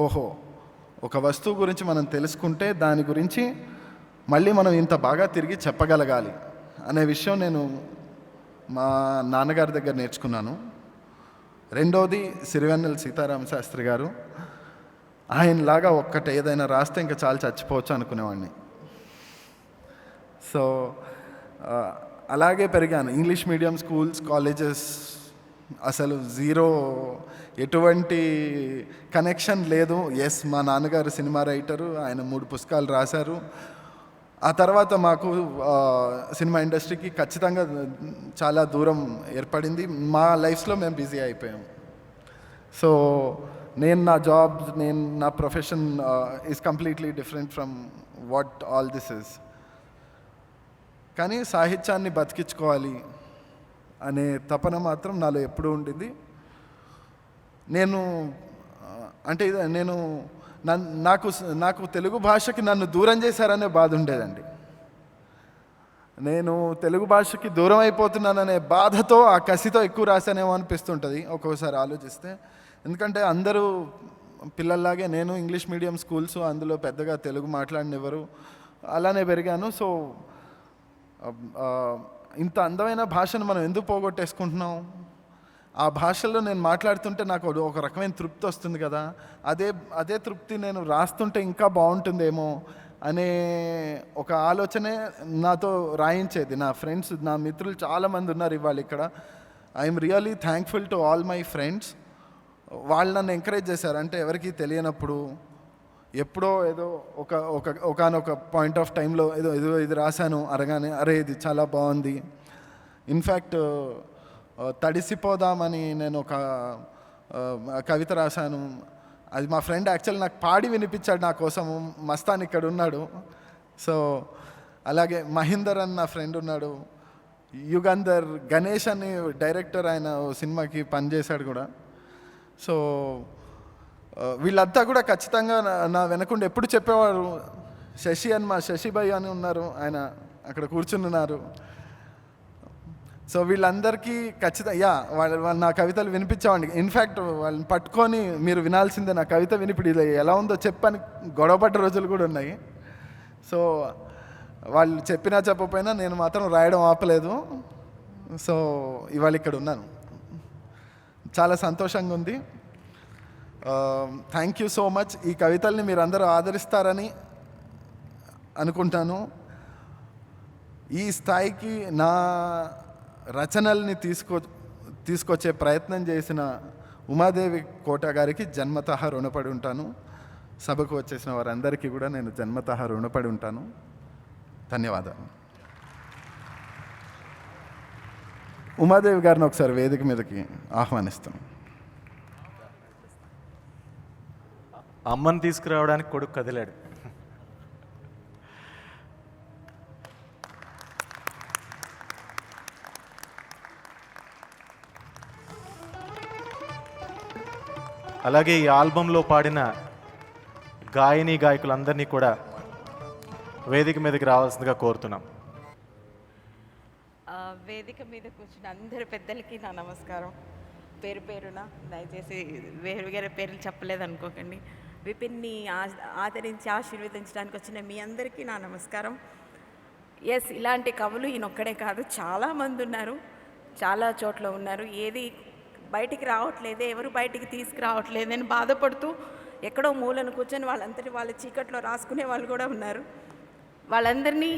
ఓహో ఒక వస్తువు గురించి మనం తెలుసుకుంటే దాని గురించి మళ్ళీ మనం ఇంత బాగా తిరిగి చెప్పగలగాలి అనే విషయం నేను మా నాన్నగారి దగ్గర నేర్చుకున్నాను. రెండోది సిరివెన్నెల సీతారామ శాస్త్రి గారు. ఆయనలాగా ఒక్కటి ఏదైనా రాస్తే ఇంకా చాలా చచ్చిపోవచ్చు అనుకునేవాడిని. సో అలాగే పెరిగాను. ఇంగ్లీష్ మీడియం స్కూల్స్, కాలేజెస్ అసలు జీరో, ఎటువంటి కనెక్షన్ లేదు. ఎస్, మా నాన్నగారు సినిమా రైటరు, ఆయన 3 పుస్తకాలు రాశారు. ఆ తర్వాత మాకు సినిమా ఇండస్ట్రీకి ఖచ్చితంగా చాలా దూరం ఏర్పడింది. మా లైఫ్స్లో మేము బిజీ అయిపోయాం. సో నేను నా profession is completely different from what all this is. కానీ సాహిత్యాన్ని బతికించుకోవాలి అనే తపన మాత్రం నాలో ఎప్పుడూ ఉండింది. నాకు తెలుగు భాషకి నన్ను దూరం చేశారనే బాధ ఉండేదండి. నేను తెలుగు భాషకి దూరం అయిపోతున్నాననే బాధతో, ఆ కసితో ఎక్కువ రాశానేమో అనిపిస్తుంటుంది ఒక్కోసారి ఆలోచిస్తే. ఎందుకంటే అందరూ పిల్లల్లాగే నేను ఇంగ్లీష్ మీడియం స్కూల్స్, అందులో పెద్దగా తెలుగు మాట్లాడనివ్వరు, అలానే పెరిగాను. సో ఇంత అందమైన భాషను మనం ఎందుకు పోగొట్టేసుకుంటున్నాం? ఆ భాషలో నేను మాట్లాడుతుంటే నాకు ఒక రకమైన తృప్తి వస్తుంది కదా, అదే తృప్తి నేను రాస్తుంటే ఇంకా బాగుంటుందేమో అనే ఒక ఆలోచనే నాతో రాయించేది. నా ఫ్రెండ్స్, నా మిత్రులు చాలామంది ఉన్నారు ఇవాళ ఇక్కడ. I'm really thankful to all my friends. వాళ్ళు నన్ను ఎంకరేజ్ చేశారు. అంటే ఎవరికి తెలియనప్పుడు ఎప్పుడో ఏదో ఒకనొక పాయింట్ ఆఫ్ టైంలో ఇది రాశాను అనగానే, అరే ఇది చాలా బాగుంది. ఇన్ఫ్యాక్ట్ తడిసిపోదామని నేను ఒక కవిత రాశాను. అది మా ఫ్రెండ్ యాక్చువల్ నాకు పాడి వినిపించాడు నా కోసము. మస్తాన్ ఇక్కడ ఉన్నాడు. సో అలాగే మహేందర్ అని నా ఫ్రెండ్ ఉన్నాడు. యుగంధర్, గణేష్ అని డైరెక్టర్, ఆయన సినిమాకి పనిచేశాడు కూడా. సో వీళ్ళంతా కూడా ఖచ్చితంగా నా వెనకుండా ఎప్పుడు చెప్పేవారు. శశిభాయ్ అని ఉన్నారు, ఆయన అక్కడ కూర్చున్నారు. సో వీళ్ళందరికీ ఖచ్చితంగా వాళ్ళు నా కవితలు వినిపించేవాడిని. ఇన్ఫ్యాక్ట్ వాళ్ళని పట్టుకొని, మీరు వినాల్సిందే, నా కవిత వినిపిడి ఎలా ఉందో చెప్పని గొడవపడ్డ రోజులు కూడా ఉన్నాయి. సో వాళ్ళు చెప్పినా చెప్పకపోయినా నేను మాత్రం రాయడం ఆపలేదు. సో ఇవాళ ఇక్కడ ఉన్నాను, చాలా సంతోషంగా ఉంది. Thank you so much. ఈ కవితల్ని మీరు అందరూ ఆదరిస్తారని అనుకుంటాను. ఈ స్థాయికి నా రచనల్ని తీసుకొచ్చే ప్రయత్నం చేసిన ఉమాదేవి కోట గారికి జన్మతః రుణపడి ఉంటాను. సభకు వచ్చేసిన వారందరికీ కూడా నేను జన్మతః రుణపడి ఉంటాను. ధన్యవాదాలు. ఉమాదేవి గారిని ఒకసారి వేదిక మీదకి ఆహ్వానిస్తాను. అమ్మని తీసుకురావడానికి కొడుకు కదిలాడు. అలాగే ఈ ఆల్బంలో పాడిన గాయని గాయకులందరినీ కూడా వేదిక మీదకి రావాల్సిందిగా కోరుతున్నాం. వేదిక మీద కూర్చున్న అందరి పెద్దలకి నా నమస్కారం. పేరు పేరున దయచేసి వేరు వేరే పేర్లు చెప్పలేదు అనుకోకండి. విపిన్ని ఆదరించి ఆశీర్వదించడానికి వచ్చిన మీ అందరికీ నా నమస్కారం. ఎస్, ఇలాంటి కవులు ఈయనొక్కడే కాదు, చాలామంది ఉన్నారు, చాలా చోట్ల ఉన్నారు. ఏది బయటికి రావట్లేదే, ఎవరు బయటికి తీసుకురావట్లేదని బాధపడుతూ ఎక్కడో మూలను కూర్చొని వాళ్ళంతటి వాళ్ళ చీకట్లో రాసుకునే వాళ్ళు కూడా ఉన్నారు. వాళ్ళందరినీ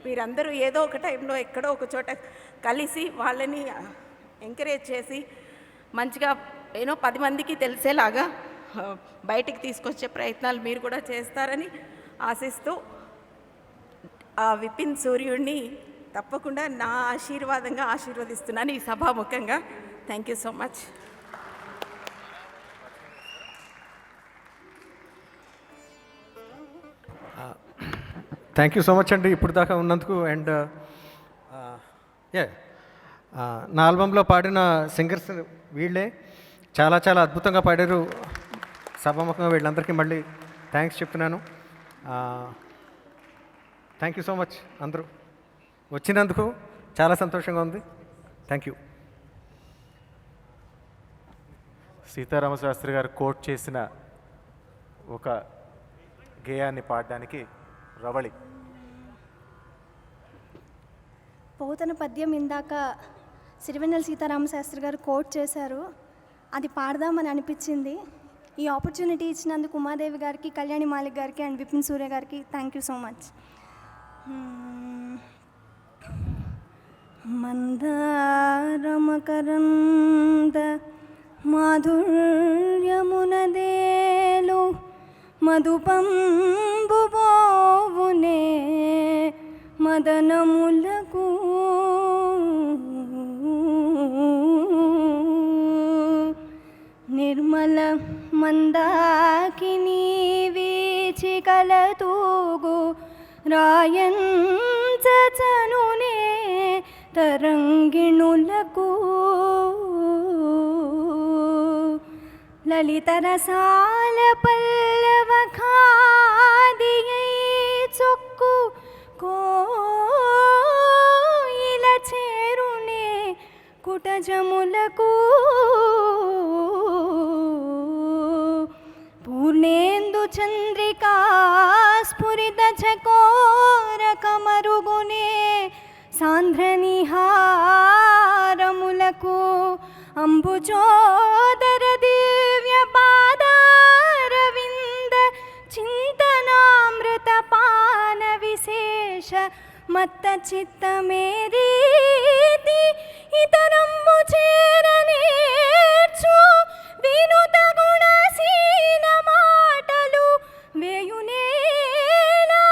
మీరందరూ ఏదో ఒక టైంలో ఎక్కడో ఒక చోట కలిసి వాళ్ళని ఎంకరేజ్ చేసి మంచిగా 10 మందికి తెలిసేలాగా బయటికి తీసుకొచ్చే ప్రయత్నాలు మీరు కూడా చేస్తారని ఆశిస్తూ ఆ విపిన్ సూర్యుడిని తప్పకుండా నా ఆశీర్వాదంగా ఆశీర్వదిస్తున్నాను ఈ సభాముఖంగా. Thank you so much. Thank you so much అండి ఇప్పుడు దాకా ఉన్నందుకు. అండ్ నా ఆల్బంలో పాడిన సింగర్స్ వీళ్ళే చాలా చాలా అద్భుతంగా పాడారు. సభాముఖంగా వీళ్ళందరికీ మళ్ళీ థ్యాంక్స్ చెప్తున్నాను. థ్యాంక్ యూ సో మచ్ అందరూ వచ్చినందుకు, చాలా సంతోషంగా ఉంది. Thank you. సీతారామశాస్త్రి గారు కోట్ చేసిన ఒక గేయాన్ని పాడడానికి రవళి. పోతన పద్యం ఇందాక సిరివెన్నెల సీతారామశాస్త్రి గారు కోట్ చేశారు, అది పాడదామని అనిపించింది. ఈ ఆపర్చునిటీ ఇచ్చినందుకు ఉమాదేవి గారికి, కళ్యాణి మాలిక్ గారికి అండ్ విపిన్ సూర్య గారికి థ్యాంక్ యూ సో మచ్. మందారమకరంద మాధుర్యమునదేలు మధుపంబు బోవునే మదనములకు నిర్మల మందాకిని వీచికల తూగు రాయంచనునే తరంగిణులకు లలితరసాల పల్లవ ఖాదియై చొక్కు కోయిల చేరునే కుటజములకు పూర్ణేందు చంద్రికా స్ఫురిత చకోర కమరుగునే సాంధ్రనిహారములకు అంబుజోదర దివ్య పాదారవింద చింతనామృత పాన విశేష మత్త చిత్తమేరీతి ఇతరంబు చేరనేర్చు వినుత గుణశీల మాటలు వేయునేలా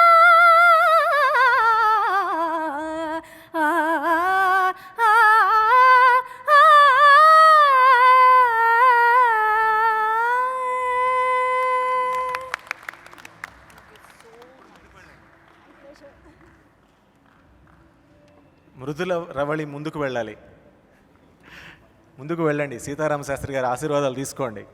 మృదుల రవళి ముందుకు వెళ్ళాలి. ముందుకు వెళ్ళండి, సీతారామశాస్త్రి గారి ఆశీర్వాదాలు తీసుకోండి.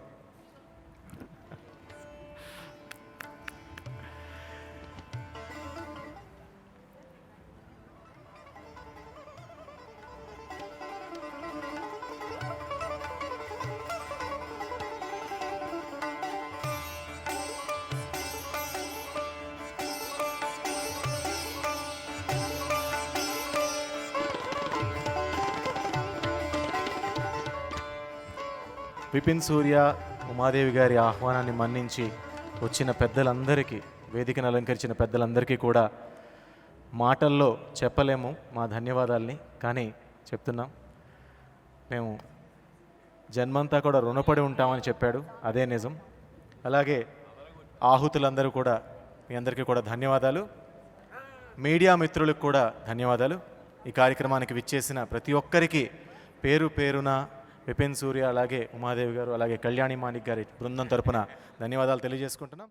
విపిన్ సూర్య, ఉమాదేవి గారి ఆహ్వానాన్ని మన్నించి వచ్చిన పెద్దలందరికీ, వేదికను అలంకరించిన పెద్దలందరికీ కూడా మాటల్లో చెప్పలేము మా ధన్యవాదాల్ని, కానీ చెప్తున్నాం. మేము జన్మంతా కూడా రుణపడి ఉంటామని చెప్పాడు. అదే నిజం. అలాగే ఆహుతులందరూ కూడా మీ అందరికీ కూడా ధన్యవాదాలు. మీడియా మిత్రులకు కూడా ధన్యవాదాలు. ఈ కార్యక్రమానికి విచ్చేసిన ప్రతి ఒక్కరికి పేరు పేరున విపిన్ సూర్య, అలాగే ఉమాదేవి గారు, అలాగే కళ్యాణి మాణిక్ గారి బృందం తరపున ధన్యవాదాలు తెలియజేసుకుంటున్నాం.